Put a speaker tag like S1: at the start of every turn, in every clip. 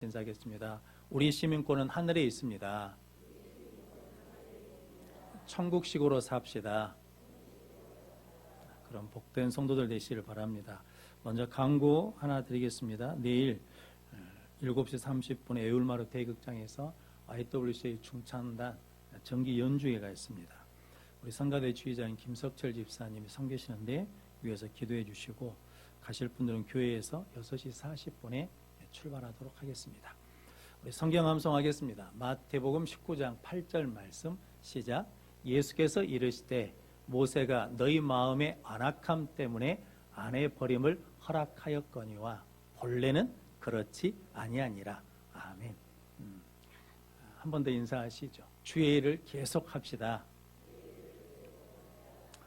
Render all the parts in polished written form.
S1: 인사하겠습니다. 우리 시민권은 하늘에 있습니다. 천국식으로 삽시다. 그럼 복된 성도들 되시기를 바랍니다. 먼저 광고 하나 드리겠습니다. 내일 7시 30분에 에울마르 대극장에서 IWCA 중창단 정기 연주회가 있습니다. 우리 성가대 주의자인 김석철 집사님이 섬기시는데 위에서 기도해 주시고, 가실 분들은 교회에서 6시 40분에 출발하도록 하겠습니다. 우리 성경 암송하겠습니다. 마태복음 19장 8절 말씀 시작. 예수께서 이르시되 모세가 너희 마음의 안악함 때문에 아내 버림을 허락하였거니와 본래는 그렇지 아니하니라. 아멘. 한 번 더 인사하시죠. 주의 일을 계속합시다.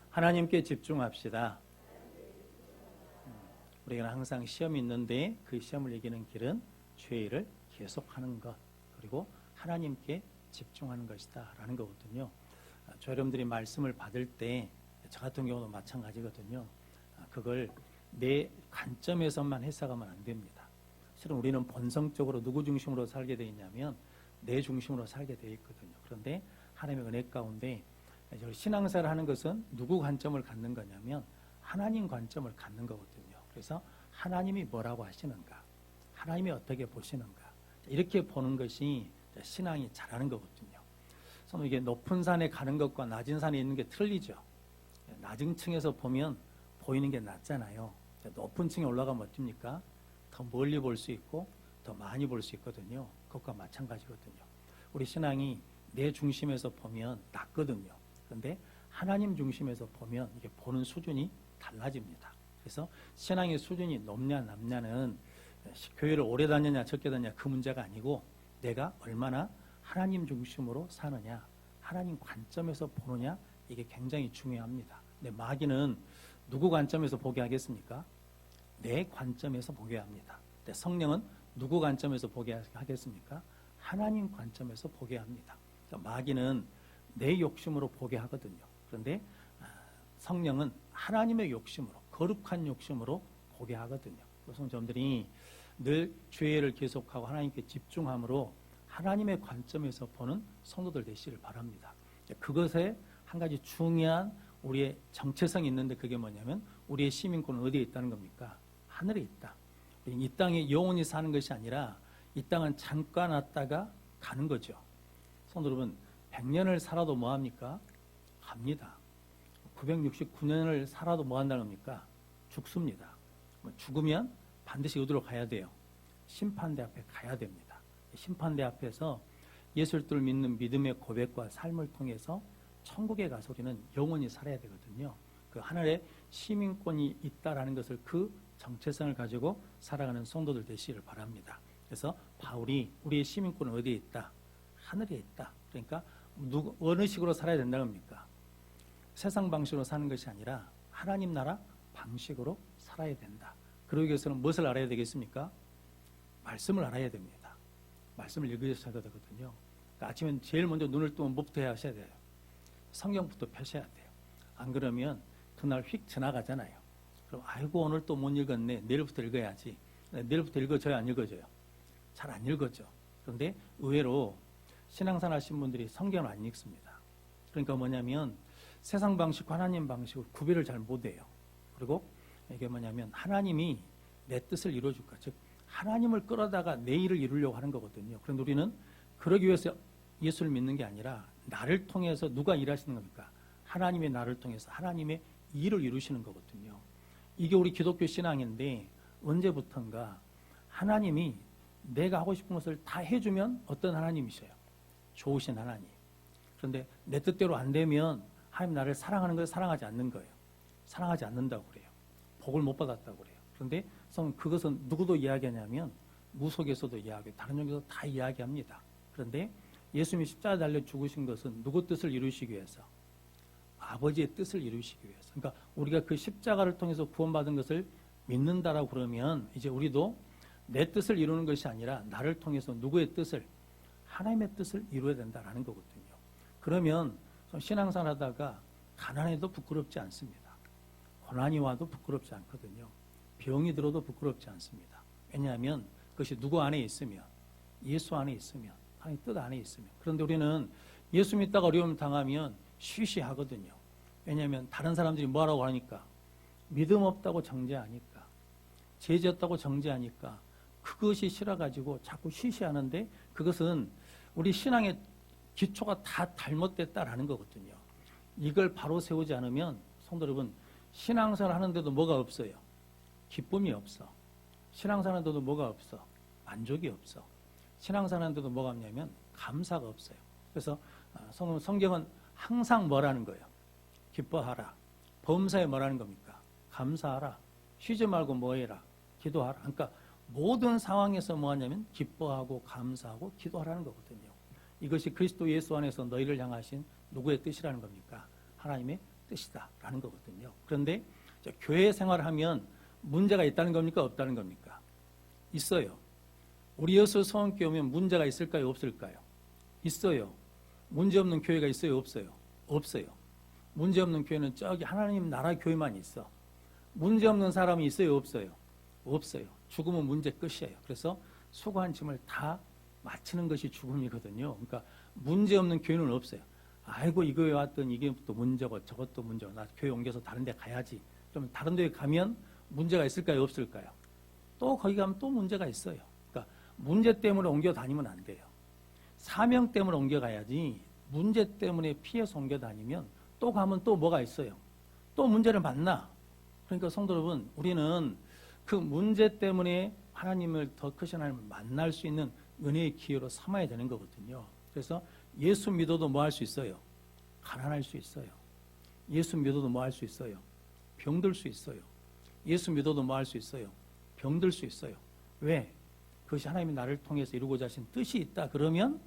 S1: 하나님께 집중합시다. 우리가 항상 시험이 있는데 그 시험을 이기는 길은 주의 일을 계속하는 것, 그리고 하나님께 집중하는 것이다 라는 거거든요. 저 여러분들이 말씀을 받을 때 저 같은 경우도 마찬가지거든요. 그걸 내 관점에서만 해석하면 안 됩니다. 실은 우리는 본성적으로 누구 중심으로 살게 되어 있냐면 내 중심으로 살게 되어 있거든요. 그런데 하나님의 은혜 가운데 신앙생활을 하는 것은 누구 관점을 갖는 거냐면 하나님 관점을 갖는 거거든요. 그래서 하나님이 뭐라고 하시는가, 하나님이 어떻게 보시는가, 이렇게 보는 것이 신앙이 잘하는 거거든요. 그래서 이게 높은 산에 가는 것과 낮은 산에 있는 게 틀리죠. 낮은 층에서 보면 보이는 게 낫잖아요. 높은 층에 올라가면 어떻습니까? 더 멀리 볼 수 있고 더 많이 볼 수 있거든요. 그것과 마찬가지거든요. 우리 신앙이 내 중심에서 보면 낫거든요. 그런데 하나님 중심에서 보면 이게 보는 수준이 달라집니다. 그래서 신앙의 수준이 높냐 낮냐는 교회를 오래 다녔냐 적게 다녔냐 그 문제가 아니고 내가 얼마나 하나님 중심으로 사느냐, 하나님 관점에서 보느냐, 이게 굉장히 중요합니다. 근데 마귀는 누구 관점에서 보게 하겠습니까? 내 관점에서 보게 합니다. 근데 성령은 누구 관점에서 보게 하겠습니까? 하나님 관점에서 보게 합니다. 그러니까 마귀는 내 욕심으로 보게 하거든요. 그런데 성령은 하나님의 욕심으로, 거룩한 욕심으로 보게 하거든요. 그래서 여러분들이 늘 주의를 계속하고 하나님께 집중함으로 하나님의 관점에서 보는 성도들 되시기를 바랍니다. 그것에 한 가지 중요한 우리의 정체성이 있는데 그게 뭐냐면 우리의 시민권은 어디에 있다는 겁니까? 하늘에 있다. 이 땅에 영원히 사는 것이 아니라 이 땅은 잠깐 왔다가 가는 거죠. 성도 여러분, 100년을 살아도 뭐합니까? 갑니다. 969년을 살아도 뭐 한다는 겁니까? 죽습니다. 죽으면 반드시 어디로 가야 돼요? 심판대 앞에 가야 됩니다. 심판대 앞에서 예수를 믿는 믿음의 고백과 삶을 통해서 천국에 가서 우리는 영원히 살아야 되거든요. 그 하늘에 시민권이 있다라는 것을, 그 정체성을 가지고 살아가는 성도들 되시기를 바랍니다. 그래서 바울이 우리의 시민권은 어디에 있다? 하늘에 있다. 그러니까 어느 식으로 살아야 된다는 겁니까? 세상 방식으로 사는 것이 아니라 하나님 나라 방식으로 살아야 된다. 그러기 위해서는 무엇을 알아야 되겠습니까? 말씀을 알아야 됩니다. 말씀을 읽으셔야 되거든요. 그러니까 아침에 제일 먼저 눈을 뜨면 뭐부터 하셔야 돼요? 성경부터 펴셔야 돼요. 안 그러면 그날 휙 지나가잖아요. 그럼 아이고 오늘 또 못 읽었네. 내일부터 읽어야지. 내일부터 읽어져요? 안 읽어져요? 잘 안 읽어져. 그런데 의외로 신앙생활 하신 분들이 성경을 안 읽습니다. 그러니까 뭐냐면 세상 방식과 하나님 방식을 구별을 잘 못해요. 그리고 이게 뭐냐면 하나님이 내 뜻을 이루어줄까, 즉 하나님을 끌어다가 내 일을 이루려고 하는 거거든요. 그런데 우리는 그러기 위해서 예수를 믿는 게 아니라 나를 통해서 누가 일하시는 겁니까? 하나님의 나를 통해서 하나님의 일을 이루시는 거거든요. 이게 우리 기독교 신앙인데 언제부턴가 하나님이 내가 하고 싶은 것을 다 해주면 어떤 하나님이셔요? 좋으신 하나님. 그런데 내 뜻대로 안 되면 하나님 나를 사랑하는 거예요? 사랑하지 않는 거예요? 사랑하지 않는다고 그래요. 복을 못 받았다고 그래요. 그런데 그것은 누구도 이야기하냐면 무속에서도 이야기하고 다른 종교도 다 이야기합니다. 그런데 예수님이 십자가에 달려 죽으신 것은 누구 뜻을 이루시기 위해서? 아버지의 뜻을 이루시기 위해서. 그러니까 우리가 그 십자가를 통해서 구원받은 것을 믿는다라고 그러면 이제 우리도 내 뜻을 이루는 것이 아니라 나를 통해서 누구의 뜻을? 하나님의 뜻을 이루어야 된다라는 거거든요. 그러면 신앙생활 하다가 가난해도 부끄럽지 않습니다. 고난이 와도 부끄럽지 않거든요. 병이 들어도 부끄럽지 않습니다. 왜냐하면 그것이 누구 안에 있으면, 예수 안에 있으면, 하나님 뜻 안에 있으면. 그런데 우리는 예수 믿다가 어려움 당하면 쉬쉬하거든요. 왜냐하면 다른 사람들이 뭐라고 하니까, 믿음 없다고 정죄하니까, 죄 지었다고 정죄하니까 그것이 싫어가지고 자꾸 쉬쉬하는데, 그것은 우리 신앙의 기초가 다 잘못됐다라는 거거든요. 이걸 바로 세우지 않으면 성도 여러분, 신앙생활 하는데도 뭐가 없어요? 기쁨이 없어. 신앙생활 하는데도 뭐가 없어? 만족이 없어. 신앙생활 하는데도 뭐가 없냐면 감사가 없어요. 그래서 성경은 항상 뭐라는 거예요? 기뻐하라. 범사에 뭐라는 겁니까? 감사하라. 쉬지 말고 뭐 해라? 기도하라. 그러니까 모든 상황에서 뭐 하냐면 기뻐하고 감사하고 기도하라는 거거든요. 이것이 그리스도 예수 안에서 너희를 향하신 누구의 뜻이라는 겁니까? 하나님의 뜻이다라는 거거든요. 그런데 교회 생활을 하면 문제가 있다는 겁니까? 없다는 겁니까? 있어요. 우리 여수 서원교회 오면 문제가 있을까요? 없을까요? 있어요. 문제 없는 교회가 있어요? 없어요? 없어요. 문제 없는 교회는 저기 하나님 나라 교회만 있어. 문제 없는 사람이 있어요? 없어요? 없어요. 죽으면 문제 끝이에요. 그래서 수고한 짐을 다 마치는 것이 죽음이거든요. 그러니까 문제 없는 교회는 없어요. 아이고 이거에 왔더니 이게 또 문제고 저것도 문제고 나 교회 옮겨서 다른 데 가야지. 그러면 다른 데 가면 문제가 있을까요? 없을까요? 또 거기 가면 또 문제가 있어요. 그러니까 문제 때문에 옮겨 다니면 안 돼요. 사명 때문에 옮겨 가야지. 문제 때문에 피해서 옮겨 다니면 또 가면 또 뭐가 있어요? 또 문제를 만나. 그러니까 성도 여러분, 우리는 그 문제 때문에 하나님을 더 크신 하나님을 만날 수 있는 은혜의 기회로 삼아야 되는 거거든요. 그래서 예수 믿어도 뭐 할 수 있어요? 가난할 수 있어요. 예수 믿어도 뭐 할 수 있어요? 병들 수 있어요. 예수 믿어도 뭐 할 수 있어요? 병들 수 있어요. 왜? 그것이 하나님이 나를 통해서 이루고자 하신 뜻이 있다. 그러면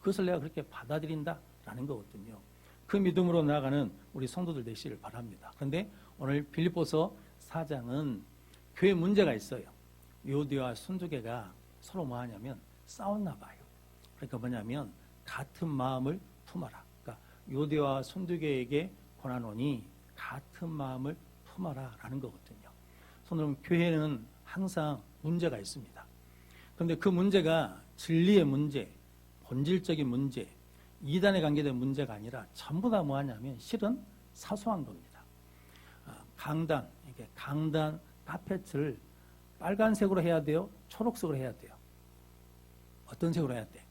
S1: 그것을 내가 그렇게 받아들인다라는 거거든요. 그 믿음으로 나아가는 우리 성도들 되시기를 바랍니다. 그런데 오늘 빌립보서 4장은 교회 문제가 있어요. 요디와 순두개가 서로 뭐 하냐면 싸웠나 봐요. 그러니까 뭐냐면 같은 마음을 품어라. 그러니까 요디와 순두개에게 권하노니 같은 마음을 품어라 라는 거거든요. 손으로 교회는 항상 문제가 있습니다. 그런데 그 문제가 진리의 문제, 본질적인 문제, 이단에 관계된 문제가 아니라 전부 다 뭐하냐면 실은 사소한 겁니다. 강단, 이게 강단 카펫을 빨간색으로 해야 돼요? 초록색으로 해야 돼요? 어떤 색으로 해야 돼?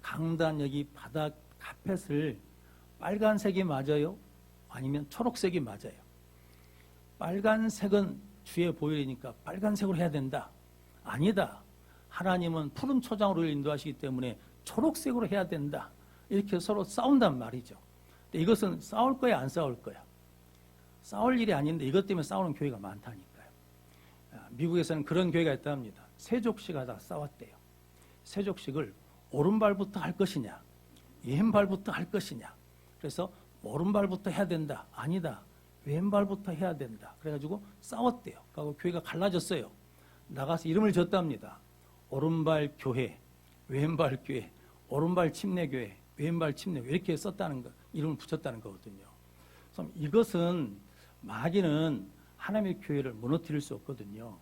S1: 강단 여기 바닥 카펫을 빨간색이 맞아요? 아니면 초록색이 맞아요? 빨간색은 주의 보혈이니까 빨간색으로 해야 된다. 아니다. 하나님은 푸른 초장으로 인도하시기 때문에 초록색으로 해야 된다. 이렇게 서로 싸운단 말이죠. 근데 이것은 싸울 거야, 안 싸울 거야? 싸울 일이 아닌데 이것 때문에 싸우는 교회가 많다니까요. 미국에서는 그런 교회가 있답니다. 세족식 하다 싸웠대요. 세족식을 오른발부터 할 것이냐, 왼발부터 할 것이냐. 그래서 오른발부터 해야 된다. 아니다. 왼발부터 해야 된다. 그래가지고 싸웠대요. 그리고 교회가 갈라졌어요. 나가서 이름을 졌답니다. 오른발 교회, 왼발 교회, 오른발 침례교회, 왼발 침례교회 이렇게 썼다는 거, 이름을 붙였다는 거거든요. 그래서 이것은 마귀는 하나님의 교회를 무너뜨릴 수 없거든요.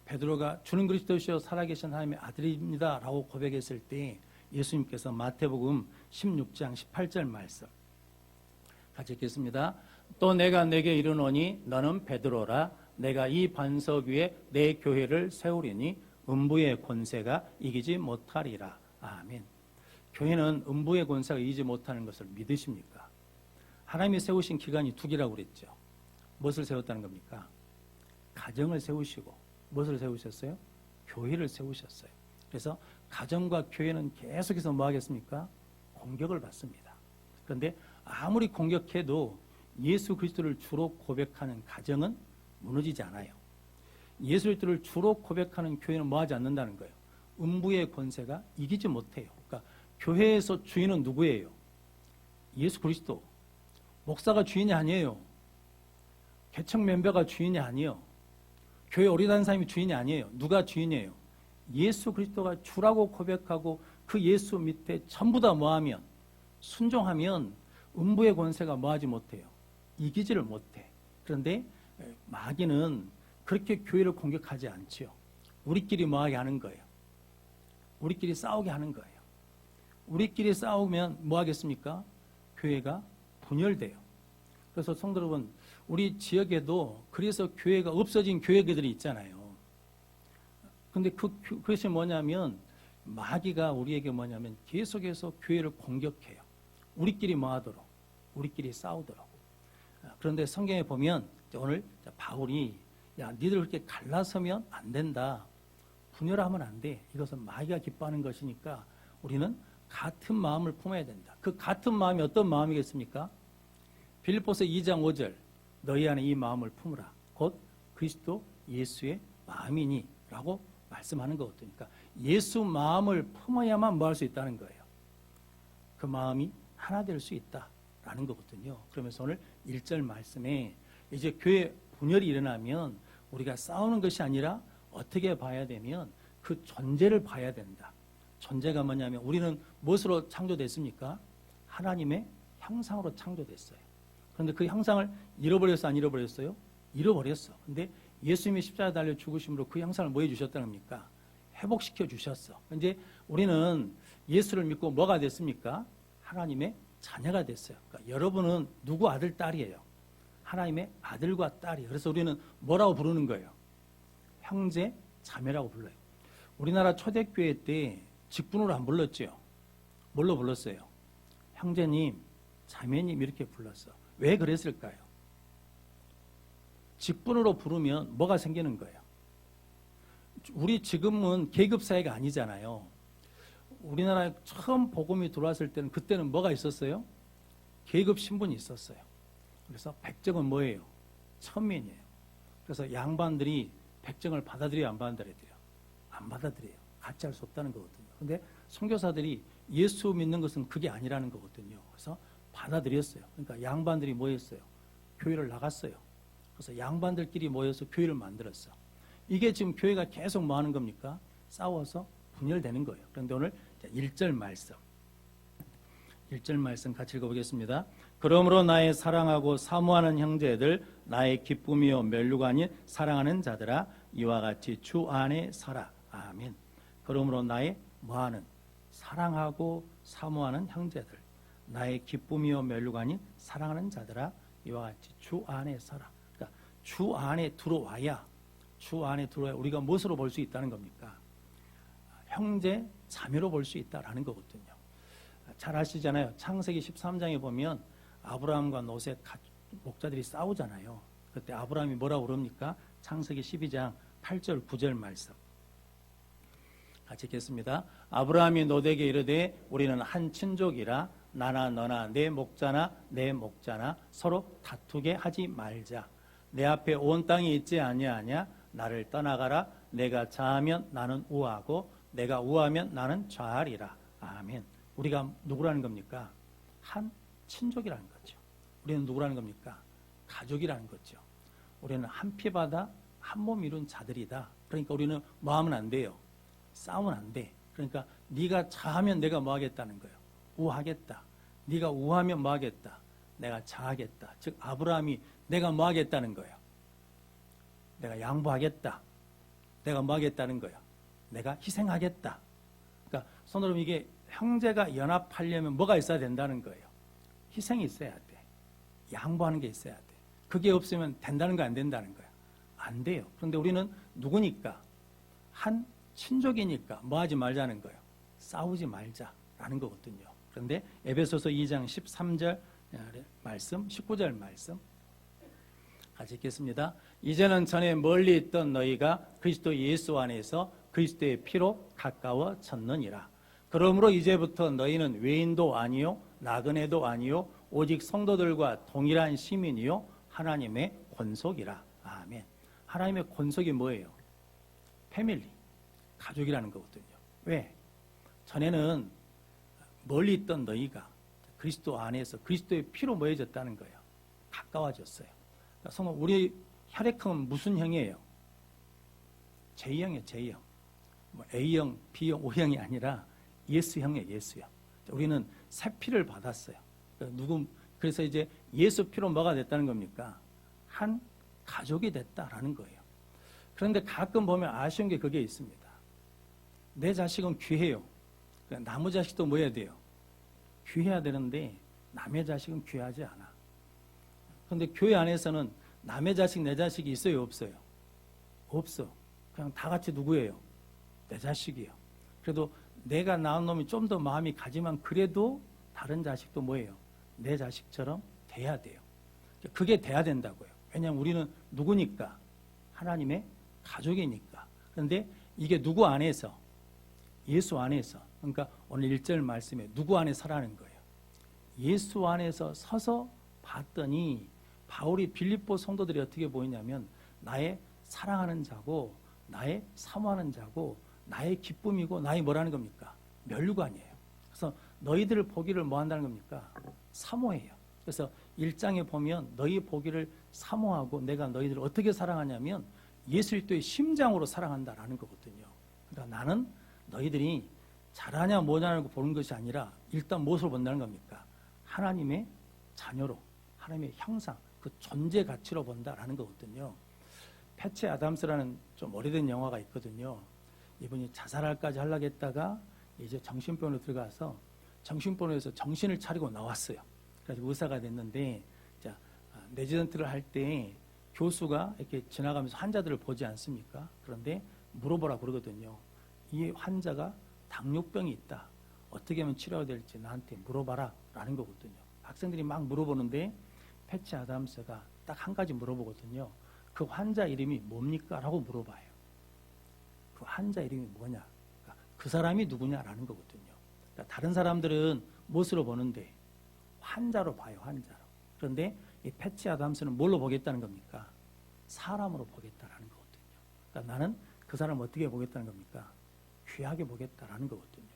S1: 베드로가 주는 그리스도시요 살아계신 하나님의 아들입니다 라고 고백했을 때 예수님께서 마태복음 16장 18절 말씀 같이 읽겠습니다. 또 내가 내게 이르노니 너는 베드로라. 내가 이 반석 위에 내 교회를 세우리니 음부의 권세가 이기지 못하리라. 아멘. 교회는 음부의 권세가 이기지 못하는 것을 믿으십니까? 하나님이 세우신 기간이 두 개라고 그랬죠. 무엇을 세웠다는 겁니까? 가정을 세우시고 무엇을 세우셨어요? 교회를 세우셨어요. 그래서 가정과 교회는 계속해서 뭐 하겠습니까? 공격을 받습니다. 그런데 아무리 공격해도 예수 그리스도를 주로 고백하는 가정은 무너지지 않아요. 예수 그리스도를 주로 고백하는 교회는 뭐 하지 않는다는 거예요? 음부의 권세가 이기지 못해요. 그러니까 교회에서 주인은 누구예요? 예수 그리스도. 목사가 주인이 아니에요. 개척 멤버가 주인이 아니에요. 교회 어리다는 사람이 주인이 아니에요. 누가 주인이에요? 예수 그리스도가 주라고 고백하고 그 예수 밑에 전부 다 뭐하면 순종하면 음부의 권세가 뭐하지 못해요. 이기지를 못해. 그런데 마귀는 그렇게 교회를 공격하지 않지요. 우리끼리 뭐하게 하는 거예요. 우리끼리 싸우게 하는 거예요. 우리끼리 싸우면 뭐 하겠습니까? 교회가 분열돼요. 그래서 성도 여러분, 우리 지역에도 그래서 교회가 없어진 교회들이 있잖아요. 근데 그것이 뭐냐면 마귀가 우리에게 뭐냐면 계속해서 교회를 공격해요. 우리끼리 뭐 하도록, 우리끼리 싸우도록. 그런데 성경에 보면 오늘 바울이 야, 니들 그렇게 갈라서면 안 된다. 분열하면 안 돼. 이것은 마귀가 기뻐하는 것이니까 우리는 같은 마음을 품어야 된다. 그 같은 마음이 어떤 마음이겠습니까? 빌립보서 2장 5절 너희 안에 이 마음을 품으라. 곧 그리스도 예수의 마음이니 라고 말씀하는 거거든요. 그러니까 예수 마음을 품어야만 뭐 할 수 있다는 거예요. 그 마음이 하나 될 수 있다라는 거거든요. 그러면서 오늘 1절 말씀에 이제 교회 분열이 일어나면 우리가 싸우는 것이 아니라 어떻게 봐야 되면 그 존재를 봐야 된다. 존재가 뭐냐면 우리는 무엇으로 창조됐습니까? 하나님의 형상으로 창조됐어요. 그런데 그 형상을 잃어버렸어, 안 잃어버렸어요? 잃어버렸어. 근데 예수님이 십자가에 달려 죽으심으로 그 형상을 뭐 해주셨다는 겁니까? 회복시켜 주셨어. 이제 우리는 예수를 믿고 뭐가 됐습니까? 하나님의 자녀가 됐어요. 그러니까 여러분은 누구 아들, 딸이에요? 하나님의 아들과 딸이에요. 그래서 우리는 뭐라고 부르는 거예요? 형제, 자매라고 불러요. 우리나라 초대교회 때 직분으로 안 불렀죠. 뭘로 불렀어요? 형제님, 자매님 이렇게 불렀어. 왜 그랬을까요? 직분으로 부르면 뭐가 생기는 거예요? 우리 지금은 계급사회가 아니잖아요. 우리나라에 처음 복음이 들어왔을 때는 그때는 뭐가 있었어요? 계급 신분이 있었어요. 그래서 백정은 뭐예요? 천민이에요. 그래서 양반들이 백정을 받아들여요, 안 받아들여요? 안 받아들여요. 같이 할 수 없다는 거거든요. 근데 선교사들이 예수 믿는 것은 그게 아니라는 거거든요. 그래서 받아들였어요. 그러니까 양반들이 뭐 했어요? 교회를 나갔어요. 그래서 양반들끼리 모여서 교회를 만들었어. 이게 지금 교회가 계속 뭐 하는 겁니까? 싸워서 분열되는 거예요. 그런데 오늘 1절 말씀. 1절 말씀 같이 읽어보겠습니다. 그러므로 나의 사랑하고 사모하는 형제들, 나의 기쁨이요 멸류가 아닌 사랑하는 자들아, 이와 같이 주 안에 서라. 아멘. 그러므로 나의 뭐하는? 사랑하고 사모하는 형제들, 나의 기쁨이요 멸류가 아닌 사랑하는 자들아, 이와 같이 주 안에 서라. 그러니까 주 안에 들어와야, 주 안에 들어와야 우리가 무엇으로 볼 수 있다는 겁니까? 형제, 자매로 볼 수 있다라는 거거든요. 잘 아시잖아요. 창세기 13장에 보면 아브라함과 롯의 목자들이 싸우잖아요. 그때 아브라함이 뭐라고 그럽니까? 창세기 12장 8절 9절 말씀 같이 읽겠습니다. 아브라함이 롯에게 이르되 우리는 한 친족이라 나나 너나 내 목자나 내 목자나 서로 다투게 하지 말자. 내 앞에 온 땅이 있지 아니하냐? 나를 떠나가라. 내가 좌하면 나는 우하고 내가 우하면 나는 좌하리라. 아멘. 우리가 누구라는 겁니까? 한 친족이라는 거죠. 우리는 누구라는 겁니까? 가족이라는 거죠. 우리는 한 피바다 한 몸 이룬 자들이다. 그러니까 우리는 뭐 하면 안 돼요? 싸우면 안 돼. 그러니까 네가 좌하면 내가 뭐 하겠다는 거예요? 우하겠다. 네가 우하면 뭐 하겠다? 내가 좌하겠다. 즉 아브라함이 내가 뭐 하겠다는 거예요? 내가 양보하겠다. 내가 뭐 하겠다는 거예요? 내가 희생하겠다. 그러니까 손으로 이게 형제가 연합하려면 뭐가 있어야 된다는 거예요? 희생이 있어야 돼. 양보하는 게 있어야 돼. 그게 없으면 된다는 거 안 된다는 거야. 안 돼요. 그런데 우리는 누구니까? 한 친족이니까 뭐 하지 말자는 거예요? 싸우지 말자라는 거거든요. 그런데 에베소서 2장 13절 말씀, 19절 말씀 같이 읽겠습니다. 이제는 전에 멀리 있던 너희가 그리스도 예수 안에서 그리스도의 피로 가까워졌느니라. 그러므로 이제부터 너희는 외인도 아니요 나그네도 아니요 오직 성도들과 동일한 시민이요 하나님의 권속이라. 아멘. 하나님의 권속이 뭐예요? 패밀리, 가족이라는 거거든요. 왜? 전에는 멀리 있던 너희가 그리스도 안에서 그리스도의 피로 모여졌다는 거예요. 가까워졌어요. 그러니까 우리 혈액형은 무슨 형이에요? J형이에요. J형. 뭐 A형, B형, O형이 아니라 예수형이에요. 예수형. 우리는 새 피를 받았어요. 그래서 이제 예수 피로 뭐가 됐다는 겁니까? 한 가족이 됐다라는 거예요. 그런데 가끔 보면 아쉬운 게 그게 있습니다. 내 자식은 귀해요. 그러니까 남의 자식도 뭐 해야 돼요? 귀해야 되는데 남의 자식은 귀하지 않아. 그런데 교회 안에서는 남의 자식, 내 자식이 있어요, 없어요? 없어. 그냥 다 같이 누구예요? 내 자식이에요. 그래도 내가 낳은 놈이 좀 더 마음이 가지만 그래도 다른 자식도 뭐예요? 내 자식처럼 돼야 돼요. 그게 돼야 된다고요. 왜냐하면 우리는 누구니까? 하나님의 가족이니까. 그런데 이게 누구 안에서? 예수 안에서. 그러니까 오늘 1절 말씀에 누구 안에 서라는 거예요. 예수 안에서 서서 봤더니 바울이 빌립보 성도들이 어떻게 보이냐면 나의 사랑하는 자고 나의 사모하는 자고 나의 기쁨이고 나의 뭐라는 겁니까? 멸류관이에요. 그래서 너희들을 보기를 뭐 한다는 겁니까? 사모해요. 그래서 1장에 보면 너희 보기를 사모하고 내가 너희들을 어떻게 사랑하냐면 예수 그리스도의 심장으로 사랑한다라는 거거든요. 그러니까 나는 너희들이 잘하냐 뭐냐고 보는 것이 아니라 일단 무엇으로 본다는 겁니까? 하나님의 자녀로, 하나님의 형상, 그 존재 가치로 본다라는 거거든요. 패치 아담스라는 좀 오래된 영화가 있거든요. 이분이 자살할까지 하려고 했다가 이제 정신병원으로 들어가서 정신병원에서 정신을 차리고 나왔어요. 그래서 의사가 됐는데, 자, 레지던트를 할 때 교수가 이렇게 지나가면서 환자들을 보지 않습니까? 그런데 물어보라 그러거든요. 이 환자가 당뇨병이 있다. 어떻게 하면 치료가 될지 나한테 물어봐라 라는 거거든요. 학생들이 막 물어보는데 패치 아담스가 딱 한 가지 물어보거든요. 그 환자 이름이 뭡니까? 라고 물어봐요. 그 환자 이름이 뭐냐? 그러니까 그 사람이 누구냐라는 거거든요. 그러니까 다른 사람들은 무엇으로 보는데? 환자로 봐요, 환자로. 그런데 이 패치 아담스는 뭘로 보겠다는 겁니까? 사람으로 보겠다라는 거거든요. 그러니까 나는 그 사람을 어떻게 보겠다는 겁니까? 귀하게 보겠다라는 거거든요.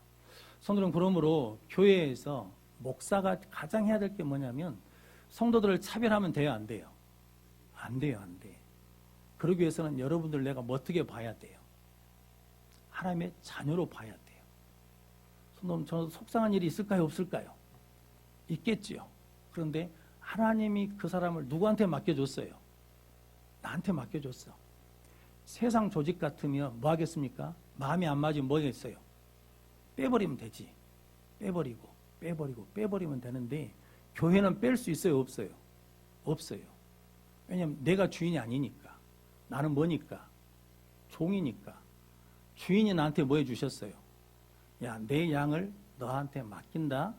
S1: 성도는 그러므로 교회에서 목사가 가장 해야 될 게 뭐냐면 성도들을 차별하면 돼요, 안 돼요? 안 돼요, 안 돼. 그러기 위해서는 여러분들 내가 뭐 어떻게 봐야 돼요? 하나님의 자녀로 봐야 돼요. 성도님, 저 속상한 일이 있을까요, 없을까요? 있겠지요. 그런데 하나님이 그 사람을 누구한테 맡겨줬어요? 나한테 맡겨줬어. 세상 조직 같으면 뭐 하겠습니까? 마음이 안 맞으면 뭐 하겠어요? 빼버리면 되지. 빼버리면 되는데 교회는 뺄 수 있어요, 없어요? 없어요. 왜냐하면 내가 주인이 아니니까. 나는 뭐니까? 종이니까. 주인이 나한테 뭐 해주셨어요? 야, 내 양을 너한테 맡긴다.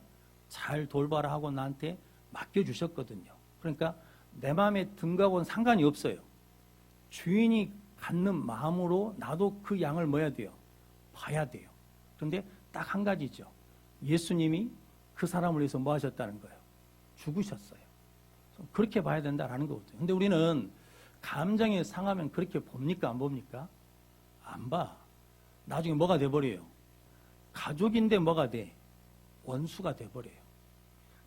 S1: 잘 돌봐라 하고 나한테 맡겨주셨거든요. 그러니까 내 마음에 든가고는 상관이 없어요. 주인이 갖는 마음으로 나도 그 양을 뭐 해야 돼요? 봐야 돼요. 그런데 딱 한 가지죠. 예수님이 그 사람을 위해서 뭐 하셨다는 거예요? 죽으셨어요. 그렇게 봐야 된다라는 거거든요. 근데 우리는 감정이 상하면 그렇게 봅니까? 안 봅니까? 안 봐. 나중에 뭐가 돼버려요? 가족인데 뭐가 돼? 원수가 돼버려요.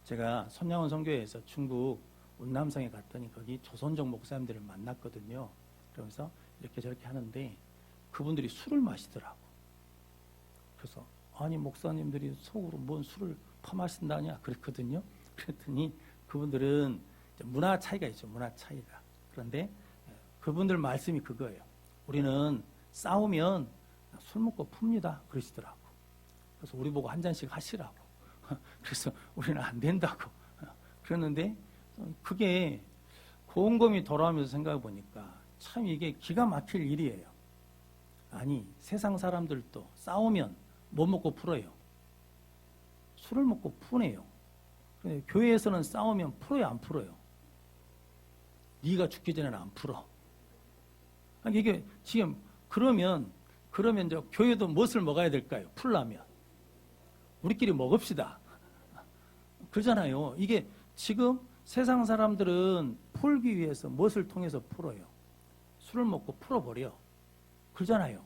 S1: 제가 손양원 선교회에서 중국 운남성에 갔더니 거기 조선족 목사님들을 만났거든요. 그러면서 이렇게 저렇게 하는데 그분들이 술을 마시더라고. 그래서 아니 목사님들이 속으로 뭔 술을 퍼마신다냐 그랬거든요. 그랬더니 그분들은 문화 차이가 있죠. 문화 차이가. 그런데 그분들 말씀이 그거예요. 우리는 싸우면 술 먹고 풉니다. 그러시더라고. 그래서 우리 보고 한 잔씩 하시라고. 그래서 우리는 안 된다고. 그랬는데 그게 곰곰이 돌아오면서 생각해 보니까 참 이게 기가 막힐 일이에요. 아니 세상 사람들도 싸우면 뭐 먹고 풀어요? 술을 먹고 푸네요. 교회에서는 싸우면 풀어요, 안 풀어요? 네가 죽기 전에는 안 풀어. 아니 이게 지금 그러면 이제 교회도 무엇을 먹어야 될까요? 풀려면 우리끼리 먹읍시다. 그러잖아요. 이게 지금 세상 사람들은 풀기 위해서 무엇을 통해서 풀어요? 술을 먹고 풀어버려. 그러잖아요.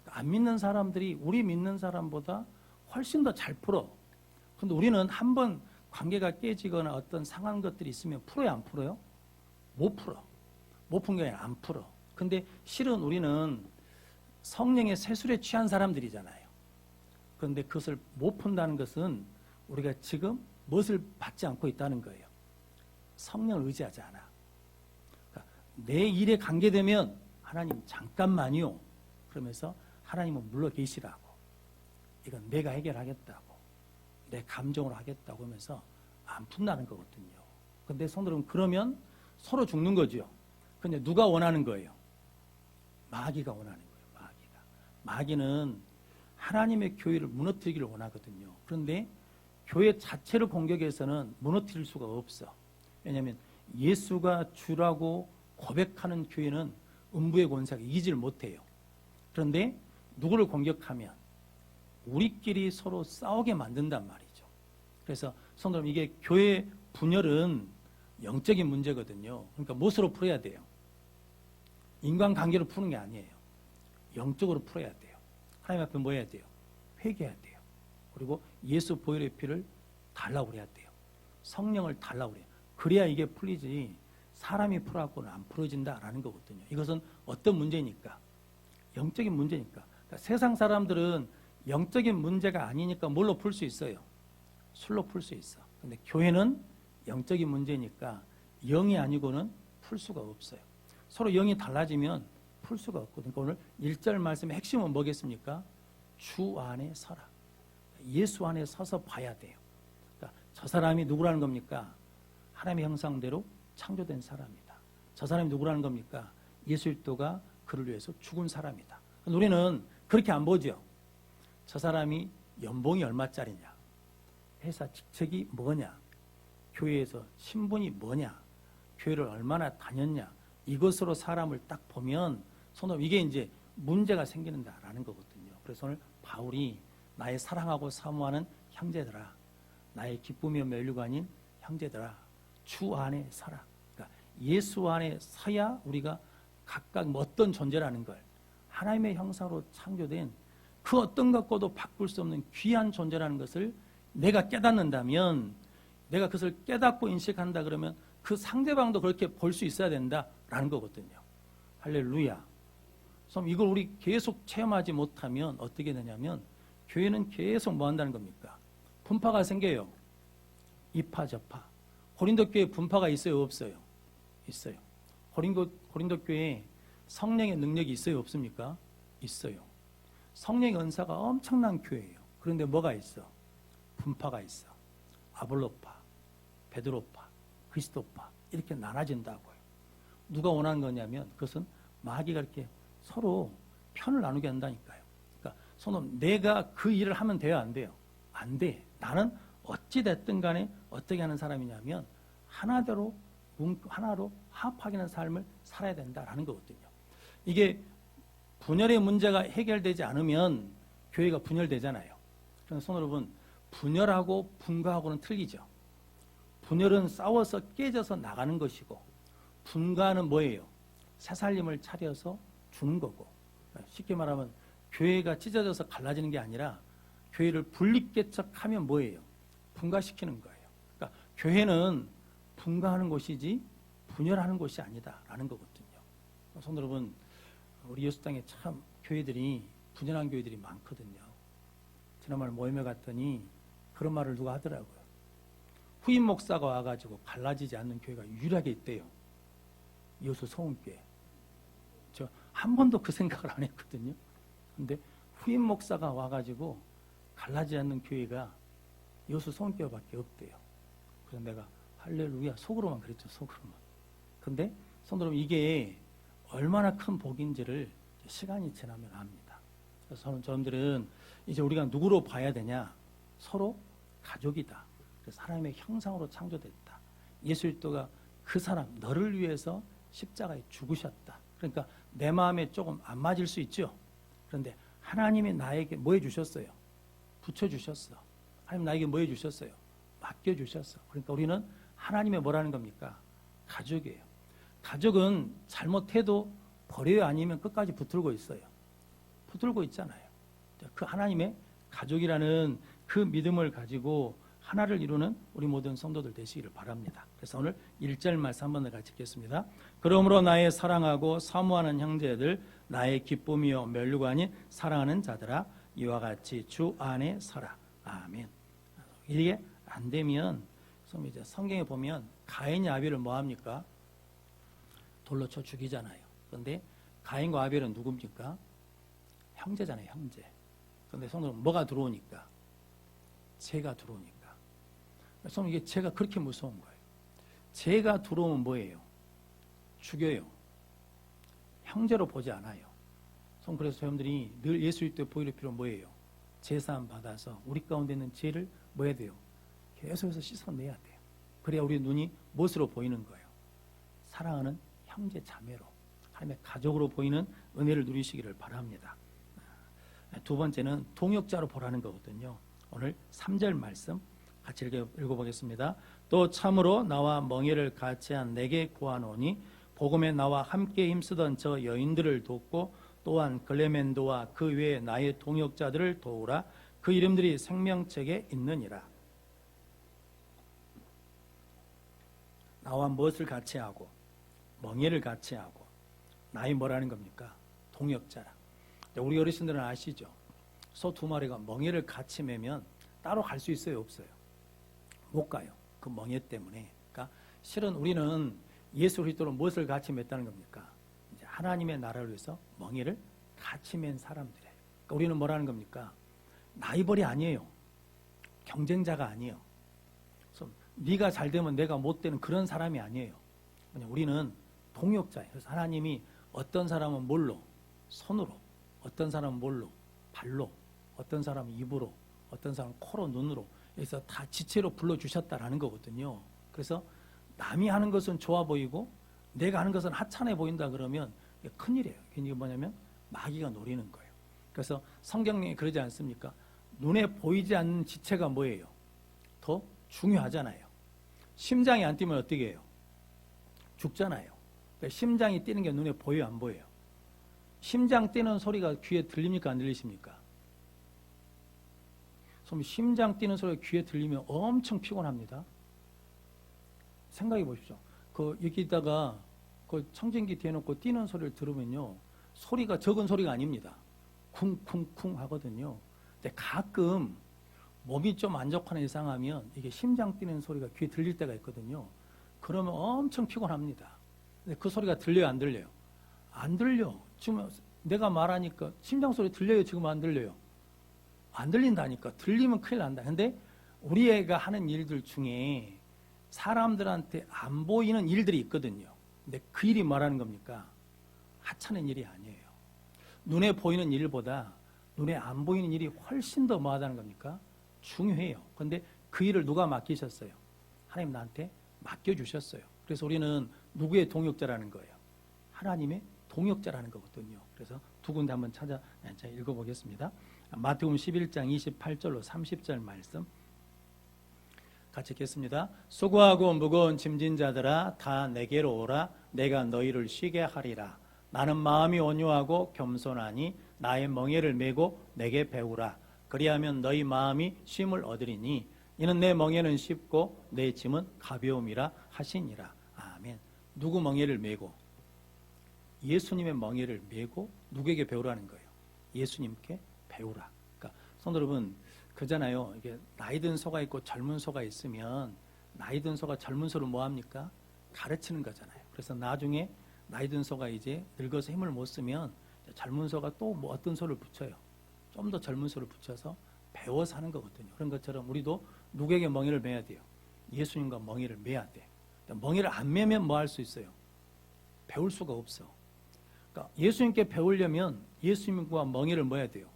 S1: 안 믿는 사람들이 우리 믿는 사람보다 훨씬 더 잘 풀어. 그런데 우리는 한번 관계가 깨지거나 어떤 상한 것들이 있으면 풀어요, 안 풀어요? 못 풀어. 못 푼 게 아니라 안 풀어. 근데 실은 우리는 성령의 세술에 취한 사람들이잖아요. 그런데 그것을 못 푼다는 것은 우리가 지금 무엇을 받지 않고 있다는 거예요. 성령을 의지하지 않아. 그러니까 내 일에 관계되면 하나님 잠깐만요. 그러면서 하나님은 물러 계시라고. 이건 내가 해결하겠다고, 내 감정으로 하겠다고 하면서 안 푼다는 거거든요. 근데 성도 여러분, 그러면 서로 죽는 거죠. 근데 누가 원하는 거예요? 마귀가 원하는 거예요. 마귀는 하나님의 교회를 무너뜨리기를 원하거든요. 그런데 교회 자체를 공격해서는 무너뜨릴 수가 없어. 왜냐하면 예수가 주라고 고백하는 교회는 음부의 권세가 이기지를 못해요. 그런데 누구를 공격하면 우리끼리 서로 싸우게 만든단 말이죠. 그래서 성도 여러분, 이게 교회 분열은 영적인 문제거든요. 그러니까 무엇으로 풀어야 돼요? 인간관계로 푸는 게 아니에요. 영적으로 풀어야 돼요. 하나님 앞에 뭐 해야 돼요? 회개해야 돼요. 그리고 예수 보혈의 피를 달라고 그래야 돼요. 성령을 달라고 그래요. 그래야 이게 풀리지, 사람이 풀어갖고는 안 풀어진다라는 거거든요. 이것은 어떤 문제니까? 영적인 문제니까. 그러니까 세상 사람들은 영적인 문제가 아니니까 뭘로 풀 수 있어요? 술로 풀 수 있어. 근데 교회는 영적인 문제니까 영이 아니고는 풀 수가 없어요. 서로 영이 달라지면 풀 수가 없거든요. 그러니까 오늘 1절 말씀의 핵심은 뭐겠습니까? 주 안에 서라. 예수 안에 서서 봐야 돼요. 그러니까 저 사람이 누구라는 겁니까? 하나님의 형상대로 창조된 사람이다. 저 사람이 누구라는 겁니까? 예수 그리스도가 그를 위해서 죽은 사람이다. 우리는 그렇게 안 보죠. 저 사람이 연봉이 얼마짜리냐, 회사 직책이 뭐냐, 교회에서 신분이 뭐냐, 교회를 얼마나 다녔냐, 이것으로 사람을 딱 보면 손으로 이게 이제 문제가 생기는다라는 거거든요. 그래서 오늘 바울이 나의 사랑하고 사모하는 형제들아, 나의 기쁨이며 멸류가 아닌 형제들아, 주 안에 살아. 그러니까 예수 안에 서야 우리가 각각 어떤 존재라는 걸, 하나님의 형상으로 창조된 그 어떤 것과도 바꿀 수 없는 귀한 존재라는 것을 내가 깨닫는다면, 내가 그것을 깨닫고 인식한다 그러면 그 상대방도 그렇게 볼 수 있어야 된다라는 거거든요. 할렐루야. 그럼 이걸 우리 계속 체험하지 못하면 어떻게 되냐면 교회는 계속 뭐 한다는 겁니까? 분파가 생겨요. 이파 저파. 고린도 교회에 분파가 있어요, 없어요? 있어요. 고린도 교회에 성령의 능력이 있어요, 없습니까? 있어요. 성령의 은사가 엄청난 교회예요. 그런데 뭐가 있어? 분파가 있어. 아볼로파, 베드로파, 그리스도파 이렇게 나눠진다고요. 누가 원하는 거냐면 그것은 마귀가 이렇게 서로 편을 나누게 한다니까요. 그러니까 손은 내가 그 일을 하면 돼요, 안 돼요? 안 돼. 나는 어찌 됐든 간에 어떻게 하는 사람이냐면 하나로 화합하게 하는 삶을 살아야 된다라는 거거든요. 이게 분열의 문제가 해결되지 않으면 교회가 분열되잖아요. 그래서 손 여러분, 분열하고 분가하고는 틀리죠. 분열은 싸워서 깨져서 나가는 것이고 분가는 뭐예요? 새살림을 차려서 주는 거고. 쉽게 말하면 교회가 찢어져서 갈라지는 게 아니라 교회를 분립개척하면 뭐예요? 분가시키는 거예요. 그러니까 교회는 분가하는 곳이지 분열하는 곳이 아니다라는 거거든요. 성도 여러분, 우리 예수 땅에 참 교회들이 분열한 교회들이 많거든요. 지난번에 모임에 갔더니 그런 말을 누가 하더라고요. 후임 목사가 와가지고 갈라지지 않는 교회가 유일하게 있대요. 여수 소원교회. 저 한 번도 그 생각을 안 했거든요. 근데 후임 목사가 와가지고 갈라지지 않는 교회가 여수 소원교회밖에 없대요. 그래서 내가 할렐루야 속으로만 그랬죠, 속으로만. 근데 성도 여러분, 이게 얼마나 큰 복인지를 시간이 지나면 압니다. 그래서 저는 저놈들은 이제 우리가 누구로 봐야 되냐? 서로 가족이다. 그래서 하나님의 형상으로 창조됐다. 예수 그리스도가 그 사람 너를 위해서 십자가에 죽으셨다. 그러니까 내 마음에 조금 안 맞을 수 있죠. 그런데 하나님이 나에게 뭐 해주셨어요? 붙여주셨어. 하나님 나에게 뭐 해주셨어요? 맡겨주셨어. 그러니까 우리는 하나님의 뭐라는 겁니까? 가족이에요. 가족은 잘못해도 버려요, 아니면 끝까지 붙들고 있어요? 붙들고 있잖아요. 그 하나님의 가족이라는 그 믿음을 가지고 하나를 이루는 우리 모든 성도들 되시기를 바랍니다. 그래서 오늘 1절 말씀 한번 더 같이 읽겠습니다. 그러므로 나의 사랑하고 사모하는 형제들, 나의 기쁨이요 멸류가 아닌 사랑하는 자들아, 이와 같이 주 안에 서라. 아멘. 이게 안 되면 이제 성경에 보면 가인이 아벨을 뭐 합니까? 돌로 쳐 죽이잖아요. 그런데 가인과 아벨은 누굽니까? 형제잖아요, 형제. 근데 성도는 뭐가 들어오니까? 죄가 들어오니까. 성도 이게 죄가 그렇게 무서운 거예요. 죄가 들어오면 뭐예요? 죽여요. 형제로 보지 않아요. 그래서 여러분들이 늘 예수 그리스도의 보혈의 피로 뭐예요? 제사함 받아서 우리 가운데 있는 죄를 뭐 해야 돼요? 계속해서 씻어내야 돼요. 그래야 우리 눈이 무엇으로 보이는 거예요? 사랑하는 형제 자매로, 하나님의 가족으로 보이는 은혜를 누리시기를 바랍니다. 두 번째는 동역자로 보라는 거거든요. 오늘 3절 말씀 같이 읽어보겠습니다. 또 참으로 나와 멍에를 같이 한 내게 구하노니 복음에 나와 함께 힘쓰던 저 여인들을 돕고 또한 글레멘도와 그 외에 나의 동역자들을 도우라. 그 이름들이 생명책에 있느니라. 나와 무엇을 같이 하고 멍에를 같이 하고 나의 뭐라는 겁니까? 동역자라. 우리 어르신들은 아시죠? 소 두 마리가 멍에를 같이 매면 따로 갈 수 있어요? 없어요? 못 가요. 그 멍에 때문에. 그러니까 실은 우리는 예수 그리스도로 무엇을 같이 맸다는 겁니까? 이제 하나님의 나라를 위해서 멍에를 같이 맨 사람들이에요. 그러니까 우리는 뭐라는 겁니까? 라이벌이 아니에요. 경쟁자가 아니에요. 그래서 네가 잘 되면 내가 못 되는 그런 사람이 아니에요. 우리는 동역자예요. 그래서 하나님이 어떤 사람은 뭘로? 손으로. 어떤 사람은 뭘로? 발로. 어떤 사람은 입으로. 어떤 사람은 코로, 눈으로. 그래서 다 지체로 불러주셨다라는 거거든요. 그래서 남이 하는 것은 좋아 보이고 내가 하는 것은 하찮아 보인다 그러면 큰일이에요. 이게 뭐냐면 마귀가 노리는 거예요. 그래서 성경에 그러지 않습니까? 눈에 보이지 않는 지체가 뭐예요? 더 중요하잖아요. 심장이 안 뛰면 어떻게 해요? 죽잖아요. 그러니까 심장이 뛰는 게 눈에 보여요, 안 보여요? 심장 뛰는 소리가 귀에 들립니까, 안 들리십니까? 심장 뛰는 소리가 귀에 들리면 엄청 피곤합니다. 생각해 보십시오. 여기다가 청진기 대놓고 뛰는 소리를 들으면요, 소리가 적은 소리가 아닙니다. 쿵쿵쿵 하거든요. 근데 가끔 몸이 좀 안 좋거나 이상하면 이게 심장 뛰는 소리가 귀에 들릴 때가 있거든요. 그러면 엄청 피곤합니다. 근데 그 소리가 들려요, 안 들려요? 안 들려. 지금 내가 말하니까 심장 소리 들려요, 지금 안 들려요? 안 들린다니까. 들리면 큰일 난다. 근데 우리 애가 하는 일들 중에 사람들한테 안 보이는 일들이 있거든요. 근데 그 일이 뭐라는 겁니까? 하찮은 일이 아니에요. 눈에 보이는 일보다 눈에 안 보이는 일이 훨씬 더 뭐하다는 겁니까? 중요해요. 그런데 그 일을 누가 맡기셨어요? 하나님 나한테 맡겨주셨어요. 그래서 우리는 누구의 동역자라는 거예요? 하나님의 동역자라는 거거든요. 그래서 두 군데 한번 찾아 읽어보겠습니다. 마태복음 11장 28절로 30절 말씀 같이 읽겠습니다. 수고하고 무거운 짐진 자들아 다 내게로 오라. 내가 너희를 쉬게 하리라. 나는 마음이 온유하고 겸손하니 나의 멍에를 메고 내게 배우라. 그리하면 너희 마음이 쉼을 얻으리니 이는 내 멍에는 쉽고 내 짐은 가벼움이라 하시니라. 아멘. 누구 멍에를 메고? 예수님의 멍에를 메고 누구에게 배우라는 거예요? 예수님께 배우라. 그러니까 성도 여러분, 그잖아요. 이게 나이 든 소가 있고 젊은 소가 있으면 나이 든 소가 젊은 소를 뭐 합니까? 가르치는 거잖아요. 그래서 나중에 나이 든 소가 이제 늙어서 힘을 못 쓰면 젊은 소가 또 뭐 어떤 소를 붙여요. 좀 더 젊은 소를 붙여서 배워서 하는 거거든요. 그런 것처럼 우리도 누구에게 멍에를 매야 돼요? 예수님과 멍에를 매야 돼. 멍에를 안 매면 뭐 할 수 있어요? 배울 수가 없어. 그러니까 예수님께 배우려면 예수님과 멍에를 뭐 해야 돼요?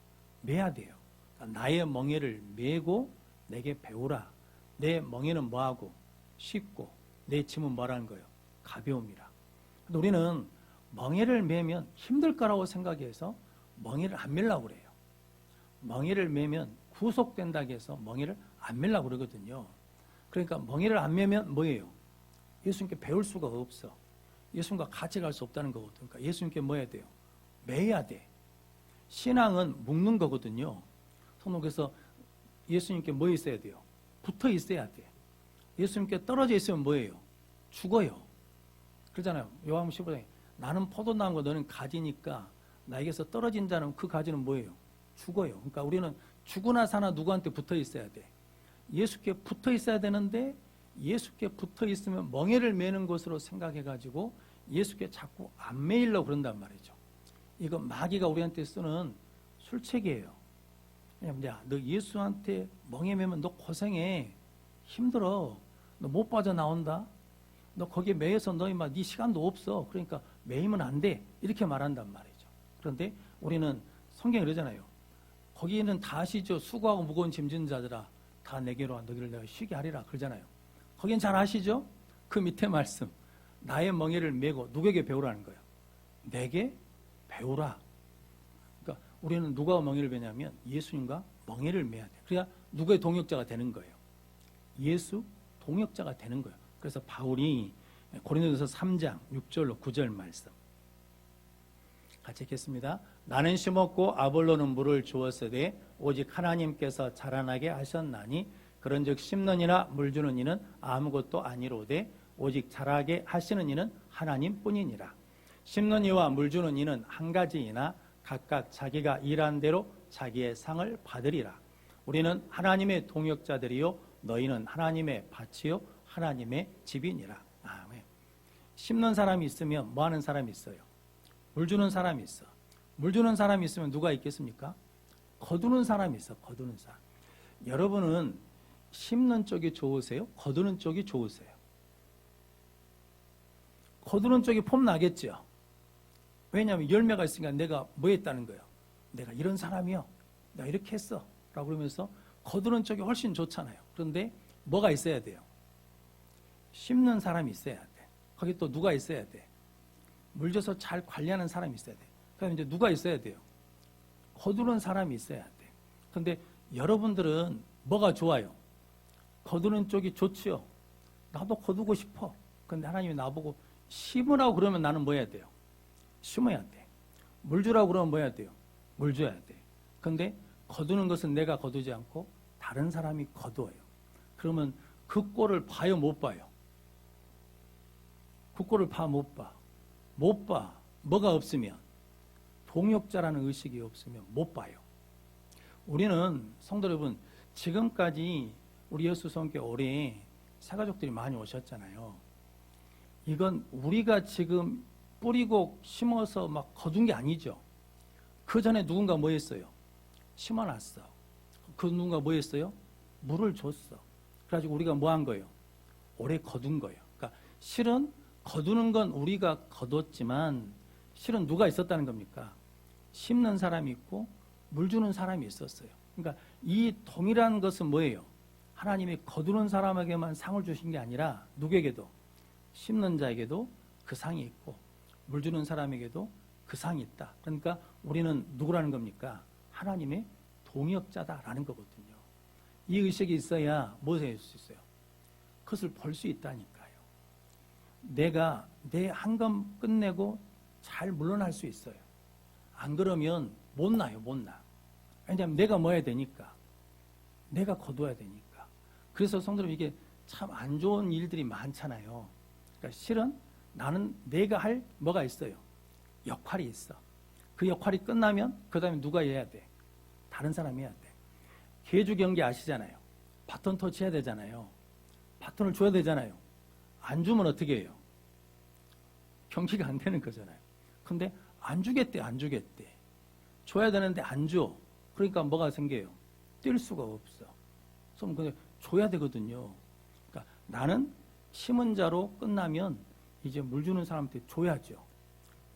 S1: 매야 돼요. 그러니까 나의 멍에를 메고 내게 배우라. 내 멍에는 뭐하고? 쉽고 내 짐은 뭐라는 거예요? 가벼움이라. 근데 우리는 멍에를 매면 힘들 거라고 생각해서 멍에를 안 매려고 그래요. 멍에를 매면 구속된다고 해서 멍에를 안 매려고 그러거든요. 그러니까 멍에를 안 매면 뭐예요? 예수님께 배울 수가 없어. 예수님과 같이 갈 수 없다는 거거든요. 그러니까 예수님께 뭐 해야 돼요? 매야 돼. 신앙은 묶는 거거든요. 그래서 예수님께 뭐 있어야 돼요? 붙어 있어야 돼. 예수님께 떨어져 있으면 뭐예요? 죽어요. 그러잖아요. 요한복음 15장에 나는 포도나무고 너는 가지니까 나에게서 떨어진 자는 그 가지는 뭐예요? 죽어요. 그러니까 우리는 죽으나 사나 누구한테 붙어 있어야 돼. 예수께 붙어 있어야 되는데 예수께 붙어 있으면 멍에를 매는 것으로 생각해가지고 예수께 자꾸 안 매이려고 그런단 말이죠. 이거 마귀가 우리한테 쓰는 술책이에요. 왜냐면 야, 너 예수한테 멍에 매면 너 고생해. 힘들어. 너 못 빠져나온다. 너 거기에 매여서 너 임마 네 시간도 없어. 그러니까 매이면 안 돼. 이렇게 말한단 말이죠. 그런데 우리는 성경이 그러잖아요. 거기는 다 아시죠? 수고하고 무거운 짐진 자들아 다 내게로 와 너희를 내가 쉬게 하리라 그러잖아요. 거긴 잘 아시죠? 그 밑에 말씀. 나의 멍에를 메고 누구에게 배우라는 거예요? 내게 배우라. 그러니까 우리는 누가 멍에를 메냐면 예수님과 멍에를 메야 돼. 그래야 누구의 동역자가 되는 거예요. 예수 동역자가 되는 거예요. 그래서 바울이 고린도전서 3장 6절로 9절 말씀 같이 읽겠습니다. 나는 심었고 아볼로는 물을 주었으되 오직 하나님께서 자라나게 하셨나니 그런즉 심는 이나 물 주는 이는 아무것도 아니로되 오직 자라게 하시는 이는 하나님뿐이니라. 심는 이와 물 주는 이는 한 가지이나 각각 자기가 일한 대로 자기의 상을 받으리라. 우리는 하나님의 동역자들이요 너희는 하나님의 밭이요 하나님의 집이니라. 아멘. 심는 사람이 있으면 뭐 하는 사람이 있어요? 물 주는 사람이 있어. 물 주는 사람이 있으면 누가 있겠습니까? 거두는 사람이 있어. 거두는 사람. 여러분은 심는 쪽이 좋으세요? 거두는 쪽이 좋으세요? 거두는 쪽이 폼나겠죠. 왜냐하면 열매가 있으니까 내가 뭐 했다는 거예요? 내가 이런 사람이요. 내가 이렇게 했어. 라고 그러면서 거두는 쪽이 훨씬 좋잖아요. 그런데 뭐가 있어야 돼요? 심는 사람이 있어야 돼. 거기 또 누가 있어야 돼? 물 줘서 잘 관리하는 사람이 있어야 돼. 그럼 이제 누가 있어야 돼요? 거두는 사람이 있어야 돼. 그런데 여러분들은 뭐가 좋아요? 거두는 쪽이 좋지요. 나도 거두고 싶어. 그런데 하나님이 나보고 심으라고 그러면 나는 뭐 해야 돼요? 심어야 돼. 물 주라고 그러면 뭐 해야 돼요? 물 줘야 돼. 그런데 거두는 것은 내가 거두지 않고 다른 사람이 거두어요. 그러면 그 꼴을 봐요, 못 봐요? 그 꼴을 봐, 못 봐? 못 봐. 뭐가 없으면? 동역자라는 의식이 없으면 못 봐요. 우리는 성도 여러분, 지금까지 우리 예수 성교회 오래 새가족들이 많이 오셨잖아요. 이건 우리가 지금 뿌리고 심어서 막 거둔 게 아니죠. 그 전에 누군가 뭐 했어요? 심어놨어. 그 누군가 뭐 했어요? 물을 줬어. 그래가지고 우리가 뭐 한 거예요? 오래 거둔 거예요. 그러니까 실은 거두는 건 우리가 거뒀지만 실은 누가 있었다는 겁니까? 심는 사람이 있고 물 주는 사람이 있었어요. 그러니까 이 동일한 것은 뭐예요? 하나님이 거두는 사람에게만 상을 주신 게 아니라 누구에게도 심는 자에게도 그 상이 있고 물 주는 사람에게도 그 상이 있다. 그러니까 우리는 누구라는 겁니까? 하나님의 동역자다라는 거거든요. 이 의식이 있어야 무엇을 할 수 있어요? 그것을 볼 수 있다니까요. 내가 내 한검 끝내고 잘 물러날 수 있어요. 안 그러면 못 나요, 못 나. 왜냐하면 내가 뭐 해야 되니까. 내가 거둬야 되니까. 그래서 성도님 이게 참 안 좋은 일들이 많잖아요. 그러니까 실은 나는 내가 할 뭐가 있어요? 역할이 있어. 그 역할이 끝나면 그 다음에 누가 해야 돼? 다른 사람이 해야 돼. 계주 경기 아시잖아요. 바톤 터치 해야 되잖아요. 바톤을 줘야 되잖아요. 안 주면 어떻게 해요? 경기가 안 되는 거잖아요. 근데 안 주겠대, 안 주겠대. 줘야 되는데 안 줘. 그러니까 뭐가 생겨요? 뛸 수가 없어. 그럼 근데 줘야 되거든요. 그러니까 나는 심은 자로 끝나면 이제 물 주는 사람한테 줘야죠.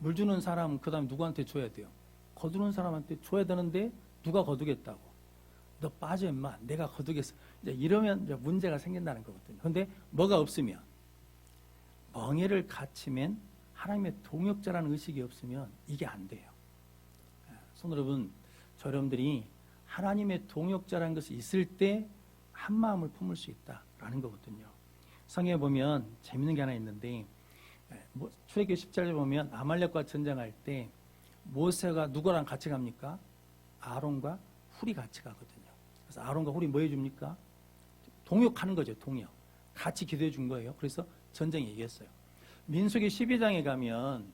S1: 물 주는 사람 그 다음에 누구한테 줘야 돼요? 거두는 사람한테 줘야 되는데 누가 거두겠다고? 너 빠져 임마. 내가 거두겠어. 이제 이러면 이제 문제가 생긴다는 거거든요. 근데 뭐가 없으면 멍에를 갖추면 하나님의 동역자라는 의식이 없으면 이게 안 돼요. 성도 여러분, 저 여러분들이 하나님의 동역자라는 것이 있을 때 한 마음을 품을 수 있다라는 거거든요. 성경에 보면 재밌는 게 하나 있는데 출애굽기 10절에 보면 아말렉과 전쟁할 때 모세가 누구랑 같이 갑니까? 아론과 훌이 같이 가거든요. 그래서 아론과 훌이 뭐 해줍니까? 동역하는 거죠. 동역. 같이 기도해 준 거예요. 그래서 전쟁에 이겼어요. 민수기 12장에 가면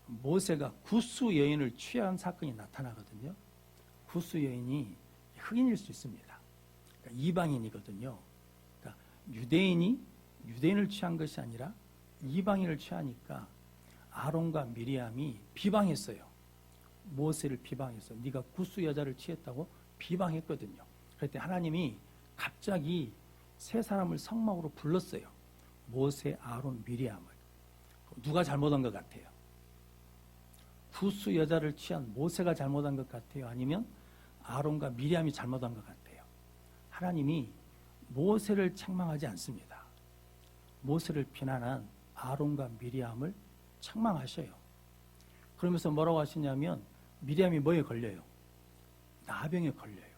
S1: 모세가 구스 여인을 취한 사건이 나타나거든요. 구스 여인이 흑인일 수 있습니다. 그러니까 이방인이거든요. 그러니까 유대인이 유대인을 취한 것이 아니라 이방인을 취하니까 아론과 미리암이 비방했어요. 모세를 비방했어요. 네가 구스 여자를 취했다고 비방했거든요. 그럴 때 하나님이 갑자기 세 사람을 성막으로 불렀어요. 모세, 아론, 미리암을. 누가 잘못한 것 같아요? 구스 여자를 취한 모세가 잘못한 것 같아요? 아니면 아론과 미리암이 잘못한 것 같아요? 하나님이 모세를 책망하지 않습니다. 모세를 비난한 아론과 미리암을 책망하셔요. 그러면서 뭐라고 하시냐면 미리암이 뭐에 걸려요? 나병에 걸려요.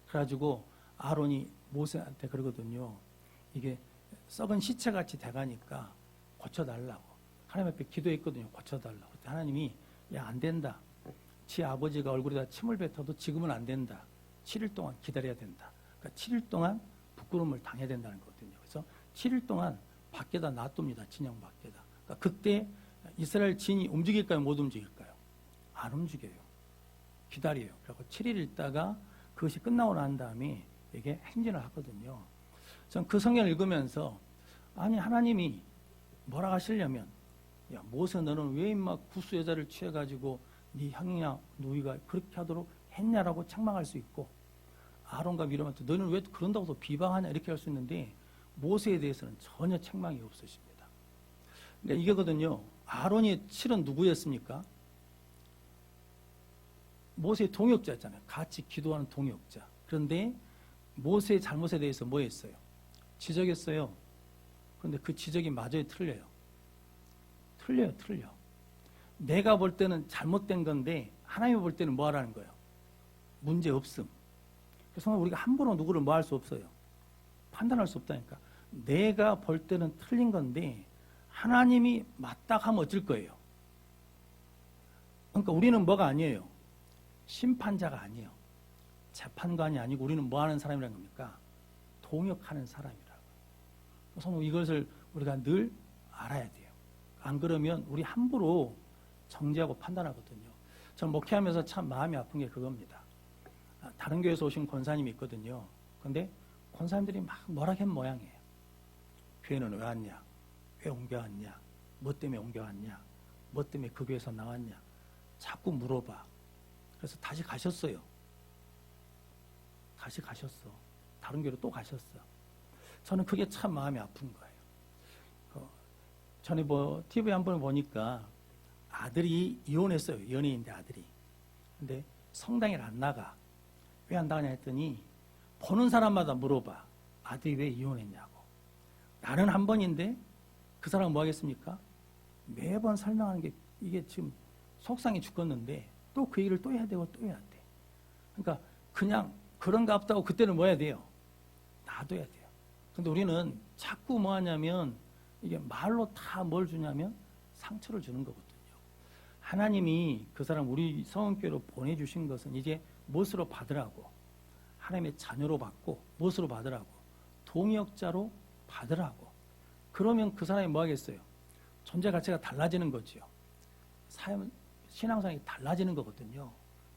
S1: 그래가지고 아론이 모세한테 그러거든요. 이게 썩은 시체같이 돼가니까 고쳐달라고. 하나님 앞에 기도했거든요. 고쳐달라고. 그때 하나님이 야, 안 된다. 지 아버지가 얼굴에다 침을 뱉어도 지금은 안 된다. 7일 동안 기다려야 된다. 그러니까 7일 동안 부끄러움을 당해야 된다는 거거든요. 그래서 7일 동안 밖에다 놔둡니다. 진영 밖에다. 그러니까 그때 이스라엘 진이 움직일까요? 못 움직일까요? 안 움직여요. 기다려요. 그리고 7일 있다가 그것이 끝나고 난 다음에 이게 행진을 하거든요. 전 그 성경을 읽으면서 아니 하나님이 뭐라 하시려면 야 모세 너는 왜 임마 구스 여자를 취해가지고 네 형이냐 누이가 그렇게 하도록 했냐라고 책망할 수 있고 아론과 미리암한테 너는 왜 그런다고 또 비방하냐 이렇게 할 수 있는데 모세에 대해서는 전혀 책망이 없으십니다. 그러니까 이거거든요. 아론이 실은 누구였습니까? 모세의 동역자였잖아요. 같이 기도하는 동역자. 그런데 모세의 잘못에 대해서 뭐 했어요? 지적했어요. 그런데 그 지적이 마저에 틀려요. 틀려. 내가 볼 때는 잘못된 건데 하나님이 볼 때는 뭐 하라는 거예요? 문제 없음. 그래서 우리가 함부로 누구를 뭐 할 수 없어요. 판단할 수 없다니까. 내가 볼 때는 틀린 건데 하나님이 맞다 하면 어쩔 거예요. 그러니까 우리는 뭐가 아니에요. 심판자가 아니에요. 재판관이 아니고 우리는 뭐 하는 사람이라는 겁니까? 동역하는 사람이라고. 그래서 이것을 우리가 늘 알아야 돼요. 안 그러면 우리 함부로 정죄하고 판단하거든요. 저는 목회하면서 참 마음이 아픈 게 그겁니다. 다른 교회에서 오신 권사님이 있거든요. 근데 권사님들이 막 뭐라 한 모양이에요. 교회는 왜 왔냐? 왜 옮겨왔냐? 뭐 때문에 옮겨왔냐? 뭐 때문에 그 교회에서 나왔냐? 자꾸 물어봐. 그래서 다시 가셨어요. 다른 교회로 또 가셨어. 저는 그게 참 마음이 아픈 거예요. 전에 TV 한 번 보니까 아들이 이혼했어요. 연예인인데 아들이. 근데 성당에 안 나가. 왜 안 나가냐 했더니 보는 사람마다 물어봐. 아들이 왜 이혼했냐고. 나는 한 번인데 그 사람은 뭐 하겠습니까? 매번 설명하는 게 이게 지금 속상해 죽겠는데 또 그 얘기를 또 해야 되고 또 해야 돼. 그러니까 그냥 그런가 보다고 그때는 뭐 해야 돼요? 놔둬야 돼요. 근데 우리는 자꾸 뭐 하냐면 이게 말로 다 뭘 주냐면 상처를 주는 거거든요. 하나님이 그 사람 우리 성원교회로 보내주신 것은 이제 무엇으로 받으라고? 하나님의 자녀로 받고 무엇으로 받으라고? 동역자로 받으라고. 그러면 그 사람이 뭐 하겠어요? 존재 가치가 달라지는 거지요. 신앙생활이 달라지는 거거든요.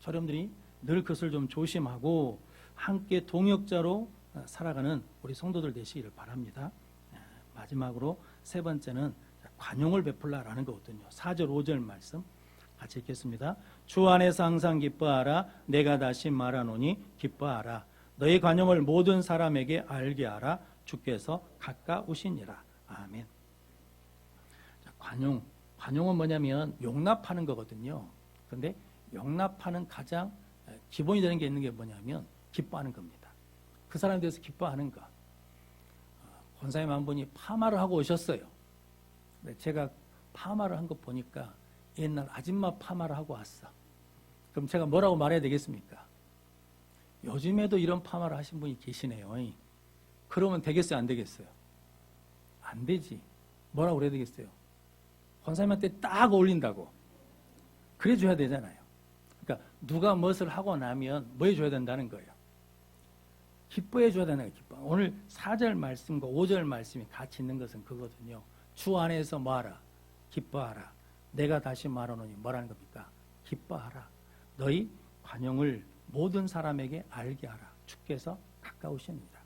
S1: 여러분들이 늘 그것을 좀 조심하고 함께 동역자로 살아가는 우리 성도들 되시기를 바랍니다. 마지막으로 세 번째는 관용을 베풀라라는 거거든요. 4절 5절 말씀 같이 읽겠습니다. 주 안에서 항상 기뻐하라. 내가 다시 말하노니 기뻐하라. 너희 관용을 모든 사람에게 알게 하라. 주께서 가까우시니라. 아멘. 관용은 뭐냐면 용납하는 거거든요. 그런데 용납하는 가장 기본이 되는 게 있는 게 뭐냐면 기뻐하는 겁니다. 그 사람에 대해서 기뻐하는 거. 권사님 한 분이 파마를 하고 오셨어요. 제가 파마를 한 거 보니까 옛날 아줌마 파마를 하고 왔어. 그럼 제가 뭐라고 말해야 되겠습니까? 요즘에도 이런 파마를 하신 분이 계시네요. 그러면 되겠어요? 안 되겠어요? 안 되지. 뭐라고 그래야 되겠어요? 권사님한테 딱 어울린다고. 그래 줘야 되잖아요. 그러니까 누가 무엇을 하고 나면 뭐 해줘야 된다는 거예요. 기뻐해 줘야 되는 거예요. 기뻐. 오늘 4절 말씀과 5절 말씀이 같이 있는 것은 그거거든요. 주 안에서 뭐하라? 기뻐하라. 내가 다시 말하노니 뭐라는 겁니까? 기뻐하라. 너희 관용을 모든 사람에게 알게 하라. 주께서 가까우십니다.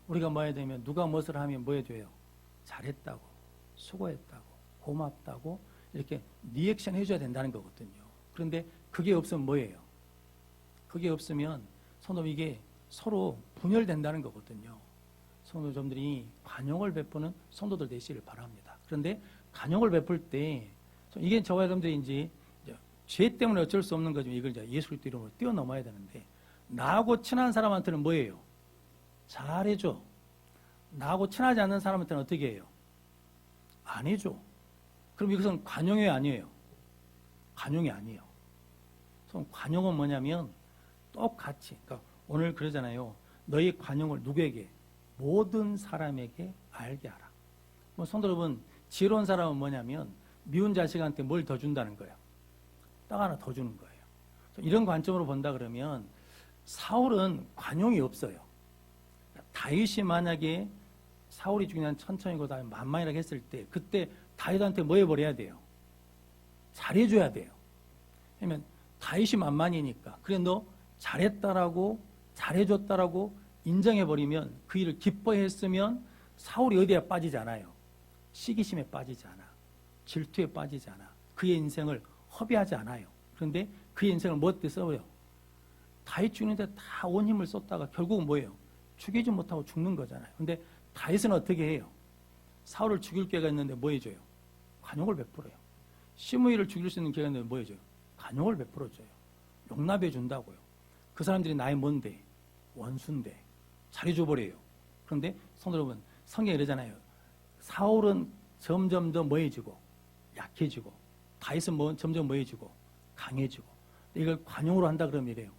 S1: 우리가 뭐 해야 되면 누가 무엇을 하면 뭐 해줘요? 잘했다고, 수고했다고, 고맙다고 이렇게 리액션 해줘야 된다는 거거든요. 그런데 그게 없으면 뭐예요? 그게 없으면 성도 이게 서로 분열된다는 거거든요. 성도점들이 관용을 베푸는 성도들 되시기를 바랍니다. 그런데 관용을 베풀 때 이게 저와 여러분들이 이제 죄 때문에 어쩔 수 없는 거지만 이걸 이제 예수 그리스도 이름으로 뛰어넘어야 되는데 나하고 친한 사람한테는 뭐예요? 잘해줘. 나하고 친하지 않는 사람한테는 어떻게 해요? 안 해줘. 그럼 이것은 관용이 아니에요. 관용이 아니에요. 관용은 뭐냐면 똑같이. 그러니까 오늘 그러잖아요. 너희 관용을 누구에게? 모든 사람에게 알게 하라. 성도 여러분, 지혜로운 사람은 뭐냐면 미운 자식한테 뭘 더 준다는 거예요. 떡 하나 더 주는 거예요. 이런 관점으로 본다 그러면 사울은 관용이 없어요. 다윗이 만약에 사울이 죽이 난 천천히고 다음에 만만이라고 했을 때 그때 다윗한테 뭐 해버려야 돼요? 잘해줘야 돼요. 왜냐면 다윗이 만만이니까. 그래 너 잘했다라고 잘해줬다라고 인정해버리면 그 일을 기뻐했으면 사울이 어디에 빠지지 않아요? 시기심에 빠지지 않아. 질투에 빠지지 않아. 그의 인생을 허비하지 않아요. 그런데 그의 인생을 뭐 어때 써요? 다윗 죽이는데 다 온 힘을 쏟다가 결국은 뭐예요? 죽이지 못하고 죽는 거잖아요. 근데 다윗은 어떻게 해요? 사울을 죽일 기회가 있는데 뭐 해줘요? 관용을 베풀어요. 시므이를 죽일 수 있는 기회가 있는데 뭐 해줘요? 관용을 베풀어줘요. 용납해 준다고요. 그 사람들이 나의 뭔데? 원수인데 잘해줘버려요. 그런데 성도 여러분, 성경에 이러잖아요. 사울은 점점 더 뭐해지고 약해지고 다윗은 점점 뭐해지고 강해지고. 이걸 관용으로 한다 그러면 이래요.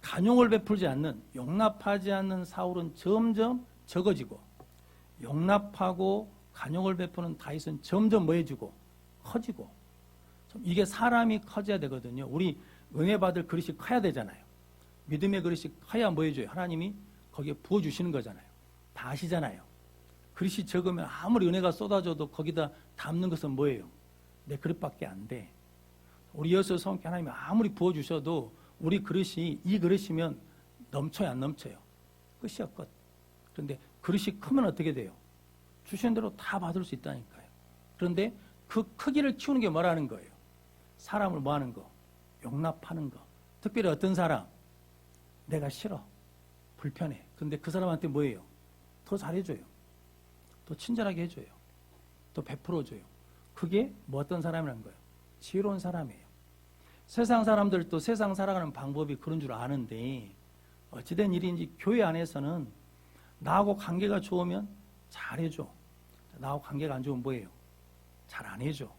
S1: 관용을 베풀지 않는, 용납하지 않는 사울은 점점 적어지고 용납하고 관용을 베푸는 다윗은 점점 뭐해지고 커지고. 이게 사람이 커져야 되거든요. 우리 은혜 받을 그릇이 커야 되잖아요. 믿음의 그릇이 커야 뭐 해줘요? 하나님이 거기에 부어주시는 거잖아요. 다 아시잖아요. 그릇이 적으면 아무리 은혜가 쏟아져도 거기다 담는 것은 뭐예요? 내 그릇밖에 안 돼. 우리 예수 성께 하나님이 아무리 부어주셔도 우리 그릇이 이 그릇이면 넘쳐요, 안 넘쳐요? 끝이야, 끝. 그런데 그릇이 크면 어떻게 돼요? 주시는 대로 다 받을 수 있다니까요. 그런데 그 크기를 키우는 게 뭐라는 거예요? 사람을 뭐 하는 거? 용납하는 거. 특별히 어떤 사람? 내가 싫어. 불편해. 근데 그 사람한테 뭐예요? 더 잘해줘요. 더 친절하게 해줘요. 더 베풀어줘요. 그게 뭐 어떤 사람이라는 거예요? 지혜로운 사람이에요. 세상 사람들도 세상 살아가는 방법이 그런 줄 아는데 어찌된 일인지 교회 안에서는 나하고 관계가 좋으면 잘해줘. 나하고 관계가 안 좋으면 뭐예요? 잘 안 해줘.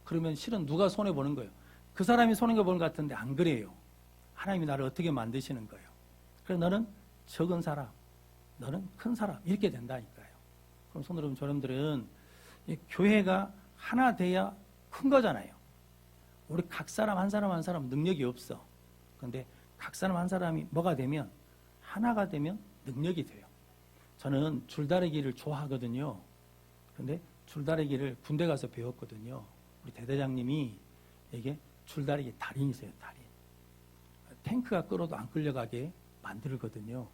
S1: 그러면 실은 누가 손해보는 거예요? 그 사람이 손해보는 것 같은데 안 그래요. 하나님이 나를 어떻게 만드시는 거예요? 그래서 너는 적은 사람, 너는 큰 사람 이렇게 된다니까요. 그럼 성도 여러분, 저놈들은 이 교회가 하나 돼야 큰 거잖아요. 우리 각 사람 한 사람 한 사람 능력이 없어. 그런데 각 사람 한 사람이 뭐가 되면 하나가 되면 능력이 돼요. 저는 줄다리기를 좋아하거든요. 그런데 줄다리기를 군대 가서 배웠거든요. 우리 대대장님이 이게 줄다리기 달인이세요, 달인. 탱크가 끌어도 안 끌려가게 만들거든요.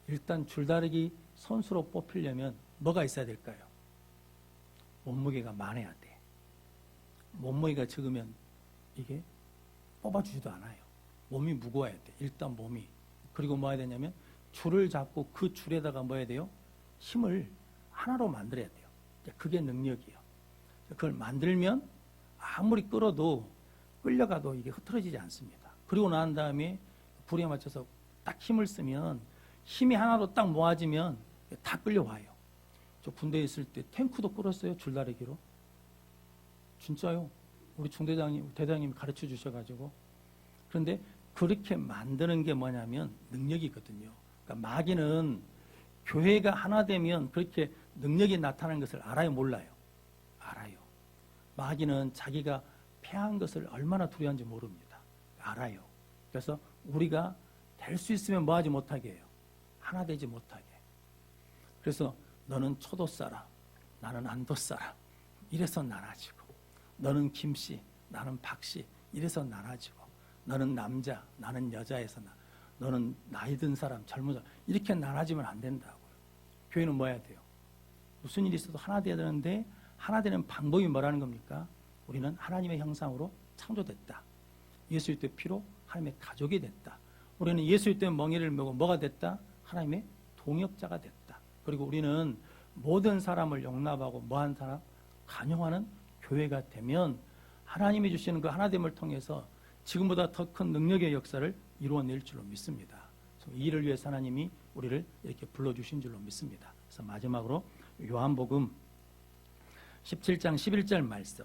S1: 일단 줄다리기 선수로 뽑히려면 뭐가 있어야 될까요? 몸무게가 많아야 돼. 몸무게가 적으면 이게 뽑아주지도 않아요. 몸이 무거워야 돼. 일단 몸이. 그리고 뭐 해야 되냐면 줄을 잡고 그 줄에다가 뭐 해야 돼요? 힘을 하나로 만들어야 돼요. 그게 능력이에요. 그걸 만들면 아무리 끌어도 끌려가도 이게 흐트러지지 않습니다. 그리고 난 다음에 불에 맞춰서 딱 힘을 쓰면 힘이 하나로 딱 모아지면 다 끌려와요. 저 군대에 있을 때 탱크도 끌었어요. 줄다리기로. 진짜요. 우리 중대장님, 대장님이 가르쳐 주셔가지고. 그런데 그렇게 만드는 게 뭐냐면 능력이거든요. 그러니까 마귀는 교회가 하나 되면 그렇게 능력이 나타나는 것을 알아요, 몰라요? 알아요. 마귀는 자기가 패한 것을 얼마나 두려워하는지 모릅니다. 알아요. 그래서 우리가 될 수 있으면 뭐 하지 못하게 해요? 하나 되지 못하게. 그래서 너는 초도 사람, 나는 안도 사람. 이래서 나눠지고. 너는 김씨, 나는 박씨. 이래서 나눠지고. 너는 남자, 나는 여자에서 너는 나이 든 사람, 젊은 사람. 이렇게 나눠지면 안 된다고요. 교회는 뭐 해야 돼요? 무슨 일이 있어도 하나 돼야 되는데 하나 되는 방법이 뭐라는 겁니까? 우리는 하나님의 형상으로 창조됐다. 예수의 피로 하나님의 가족이 됐다. 우리는 예수의 때문에 멍에를 메고 뭐가 됐다? 하나님의 동역자가 됐다. 그리고 우리는 모든 사람을 용납하고 뭐한 사람? 간용하는 교회가 되면 하나님이 주시는 그 하나됨을 통해서 지금보다 더 큰 능력의 역사를 이루어낼 줄로 믿습니다. 그래서 이 일을 위해서 하나님이 우리를 이렇게 불러주신 줄로 믿습니다. 그래서 마지막으로 요한복음 17장 11절 말씀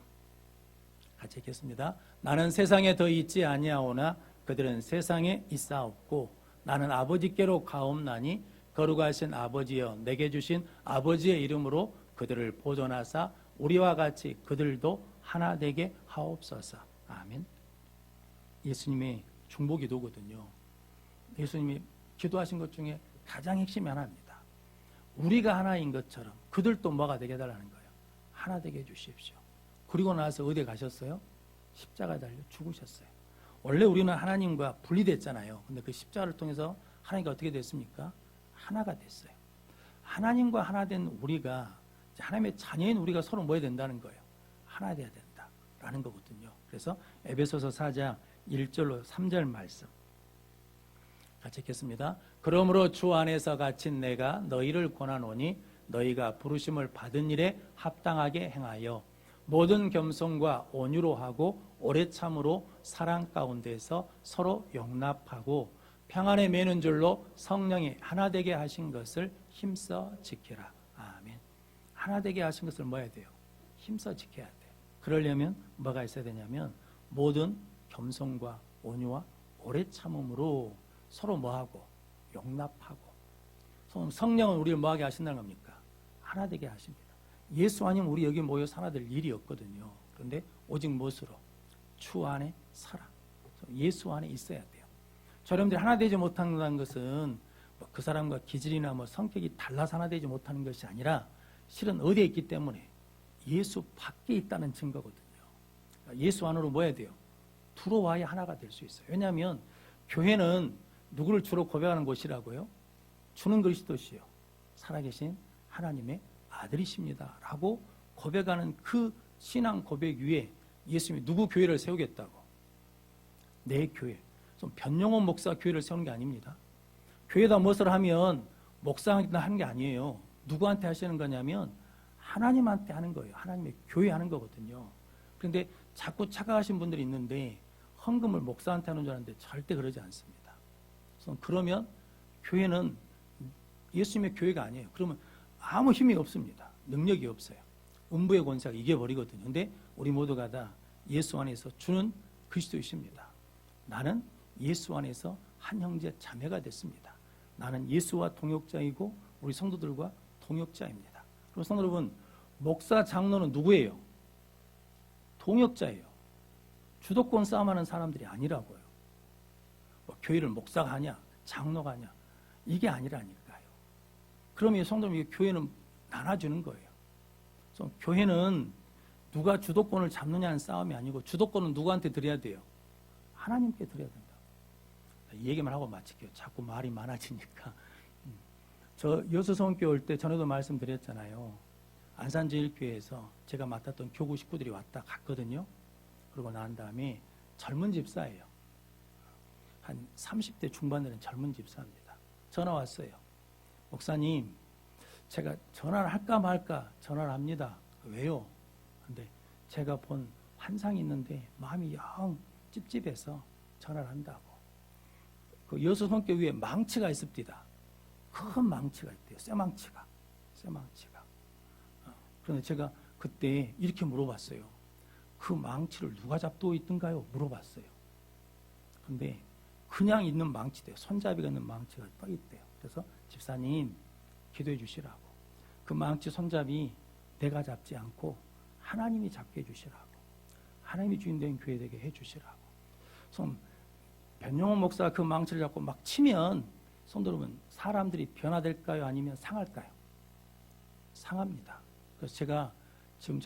S1: 같이 읽겠습니다. 나는 세상에 더 있지 아니하오나 그들은 세상에 있사옵고 나는 아버지께로 가옵나니 거룩하신 아버지여 내게 주신 아버지의 이름으로 그들을 보존하사 우리와 같이 그들도 하나 되게 하옵소서. 아멘. 예수님의 중보기도거든요. 예수님이 기도하신 것 중에 가장 핵심이 하나입니다. 우리가 하나인 것처럼 그들도 뭐가 되게 해달라는 거예요. 하나 되게 해주십시오. 그리고 나서 어디에 가셨어요? 십자가 달려 죽으셨어요. 원래 우리는 하나님과 분리됐잖아요. 근데 그 십자가를 통해서 하나님과 어떻게 됐습니까? 하나가 됐어요. 하나님과 하나 된 우리가 하나님의 자녀인 우리가 서로 뭐 해야 된다는 거예요? 하나 돼야 된다라는 거거든요. 그래서 에베소서 4장 1절로 3절 말씀 같이 읽겠습니다. 그러므로 주 안에서 갇힌 내가 너희를 권하노니 너희가 부르심을 받은 일에 합당하게 행하여 모든 겸손과 온유로 하고 오래 참으로 사랑 가운데서 서로 용납하고 평안에 매는 줄로 성령이 하나 되게 하신 것을 힘써 지키라. 아멘. 하나 되게 하신 것을 뭐 해야 돼요? 힘써 지켜야 돼요. 그러려면 뭐가 있어야 되냐면 모든 겸손과 온유와 오래 참음으로 서로 뭐하고 용납하고. 성령은 우리를 뭐하게 하신다는 겁니까? 하나 되게 하십니다. 예수 아니면 우리 여기 모여서 하나 될 일이 없거든요. 그런데 오직 무엇으로? 주 안에 사랑. 예수 안에 있어야 돼요. 여러분들이 하나 되지 못한다는 것은 그 사람과 기질이나 성격이 달라서 하나 되지 못하는 것이 아니라 실은 어디에 있기 때문에 예수 밖에 있다는 증거거든요. 예수 안으로 뭐 해야 돼요? 들어와야 하나가 될 수 있어요. 왜냐하면 교회는 누구를 주로 고백하는 곳이라고요? 주는 그리스도시요 살아계신 하나님의 아들이십니다 라고 고백하는 그 신앙 고백 위에 예수님이 누구 교회를 세우겠다고? 내 교회. 좀 변용원 목사 교회를 세우는 게 아닙니다. 교회에다 무엇을 하면 목사한테 하는 게 아니에요. 누구한테 하시는 거냐면 하나님한테 하는 거예요. 하나님의 교회 하는 거거든요. 그런데 자꾸 착각하신 분들이 있는데 헌금을 목사한테 하는 줄 아는데 절대 그러지 않습니다. 그러면 교회는 예수님의 교회가 아니에요. 그러면 아무 힘이 없습니다. 능력이 없어요. 음부의 권세가 이겨버리거든요. 근데 우리 모두가 다 예수 안에서 주는 그리스도이십니다. 나는 예수 안에서 한 형제 자매가 됐습니다. 나는 예수와 동역자이고 우리 성도들과 동역자입니다. 그럼 성도 여러분, 목사 장로는 누구예요? 동역자예요. 주도권 싸움하는 사람들이 아니라고요. 교회를 목사가 하냐 장로가 하냐 이게 아니라니까요. 그러면 성도 여러분, 교회는 나눠주는 거예요. 그래서 교회는 누가 주도권을 잡느냐는 싸움이 아니고 주도권은 누구한테 드려야 돼요? 하나님께 드려야 된다. 이 얘기만 하고 마칠게요. 자꾸 말이 많아지니까. 저 여수성교 올 때 전에도 말씀드렸잖아요. 안산제일교회에서 제가 맡았던 교구 식구들이 왔다 갔거든요. 그러고 난 다음에 젊은 집사예요. 한 30대 중반 되는 젊은 집사입니다. 전화 왔어요. 목사님, 제가 전화를 할까 말까 전화를 합니다. 왜요? 근데 제가 본 환상이 있는데 마음이 영 찝찝해서 전화를 한다고. 그 여수성교 위에 망치가 있습니다. 큰 망치가 있대요. 쇠망치가. 그런데 제가 그때 이렇게 물어봤어요. 그 망치를 누가 잡고 있던가요? 물어봤어요. 근데 그냥 있는 망치대요. 손잡이가 있는 망치가 떠 있대요. 그래서 집사님 기도해 주시라고. 그 망치 손잡이 내가 잡지 않고 하나님이 잡게 해주시라고. 하나님이 주인된 교회 되게 해주시라고. 변용원 목사가 그 망치를 잡고 막 치면 성도 여러분, 사람들이 변화될까요? 아니면 상할까요? 상합니다. 그래서 제가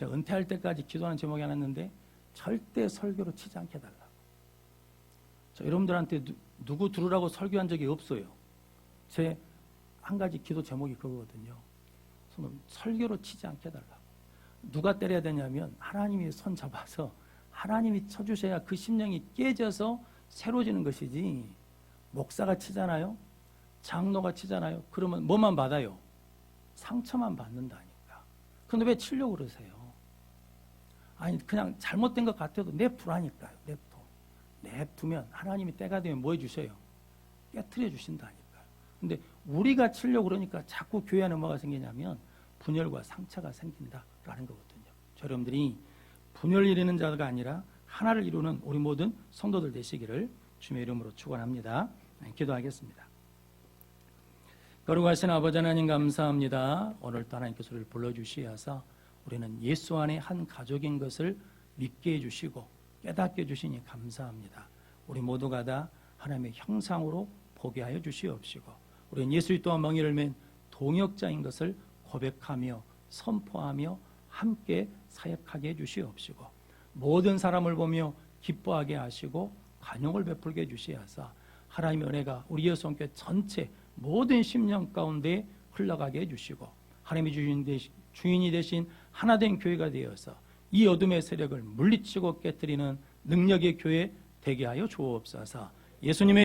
S1: 은퇴할 때까지 기도하는 제목이 하나 있는데 절대 설교로 치지 않게 해달라고. 여러분들한테 누구 들으라고 설교한 적이 없어요. 제 한 가지 기도 제목이 그거거든요. 설교로 치지 않게 해달라고. 누가 때려야 되냐면 하나님이 손 잡아서 하나님이 쳐주셔야 그 심령이 깨져서 새로워지는 것이지 목사가 치잖아요. 장로가 치잖아요. 그러면 뭐만 받아요? 상처만 받는다니까. 그런데 왜 치려고 그러세요? 아니 그냥 잘못된 것 같아도 냅두라니까요. 냅두면 하나님이 때가 되면 뭐 해주셔요? 깨트려 주신다니까요. 근데 우리가 치려고 그러니까 자꾸 교회 안에 뭐가 생기냐면 분열과 상처가 생긴다라는 거거든요. 여러분들이 분열 이루는 자가 아니라 하나를 이루는 우리 모든 성도들 되시기를 주님의 이름으로 축원합니다. 기도하겠습니다. 거룩하신 아버지 하나님 감사합니다. 오늘도 하나님께서 우리를 불러주시어서 우리는 예수 안에 한 가족인 것을 믿게 해주시고 깨닫게 해주시니 감사합니다. 우리 모두가 다 하나님의 형상으로 보게 하여 주시옵시고 우리는 예수 또한 멍에를 맨 동역자인 것을 고백하며 선포하며 함께 사역하게 해주시옵시고 모든 사람을 보며 기뻐하게 하시고 관용을 베풀게 해주시어서 하나님의 은혜가 우리 예수님께 전체 모든 심령 가운데 흘러가게 해주시고 하나님의 주인이 되신 하나된 교회가 되어서 이 어둠의 세력을 물리치고 깨뜨리는 능력의 교회 되게 하여 주옵소서. 예수님의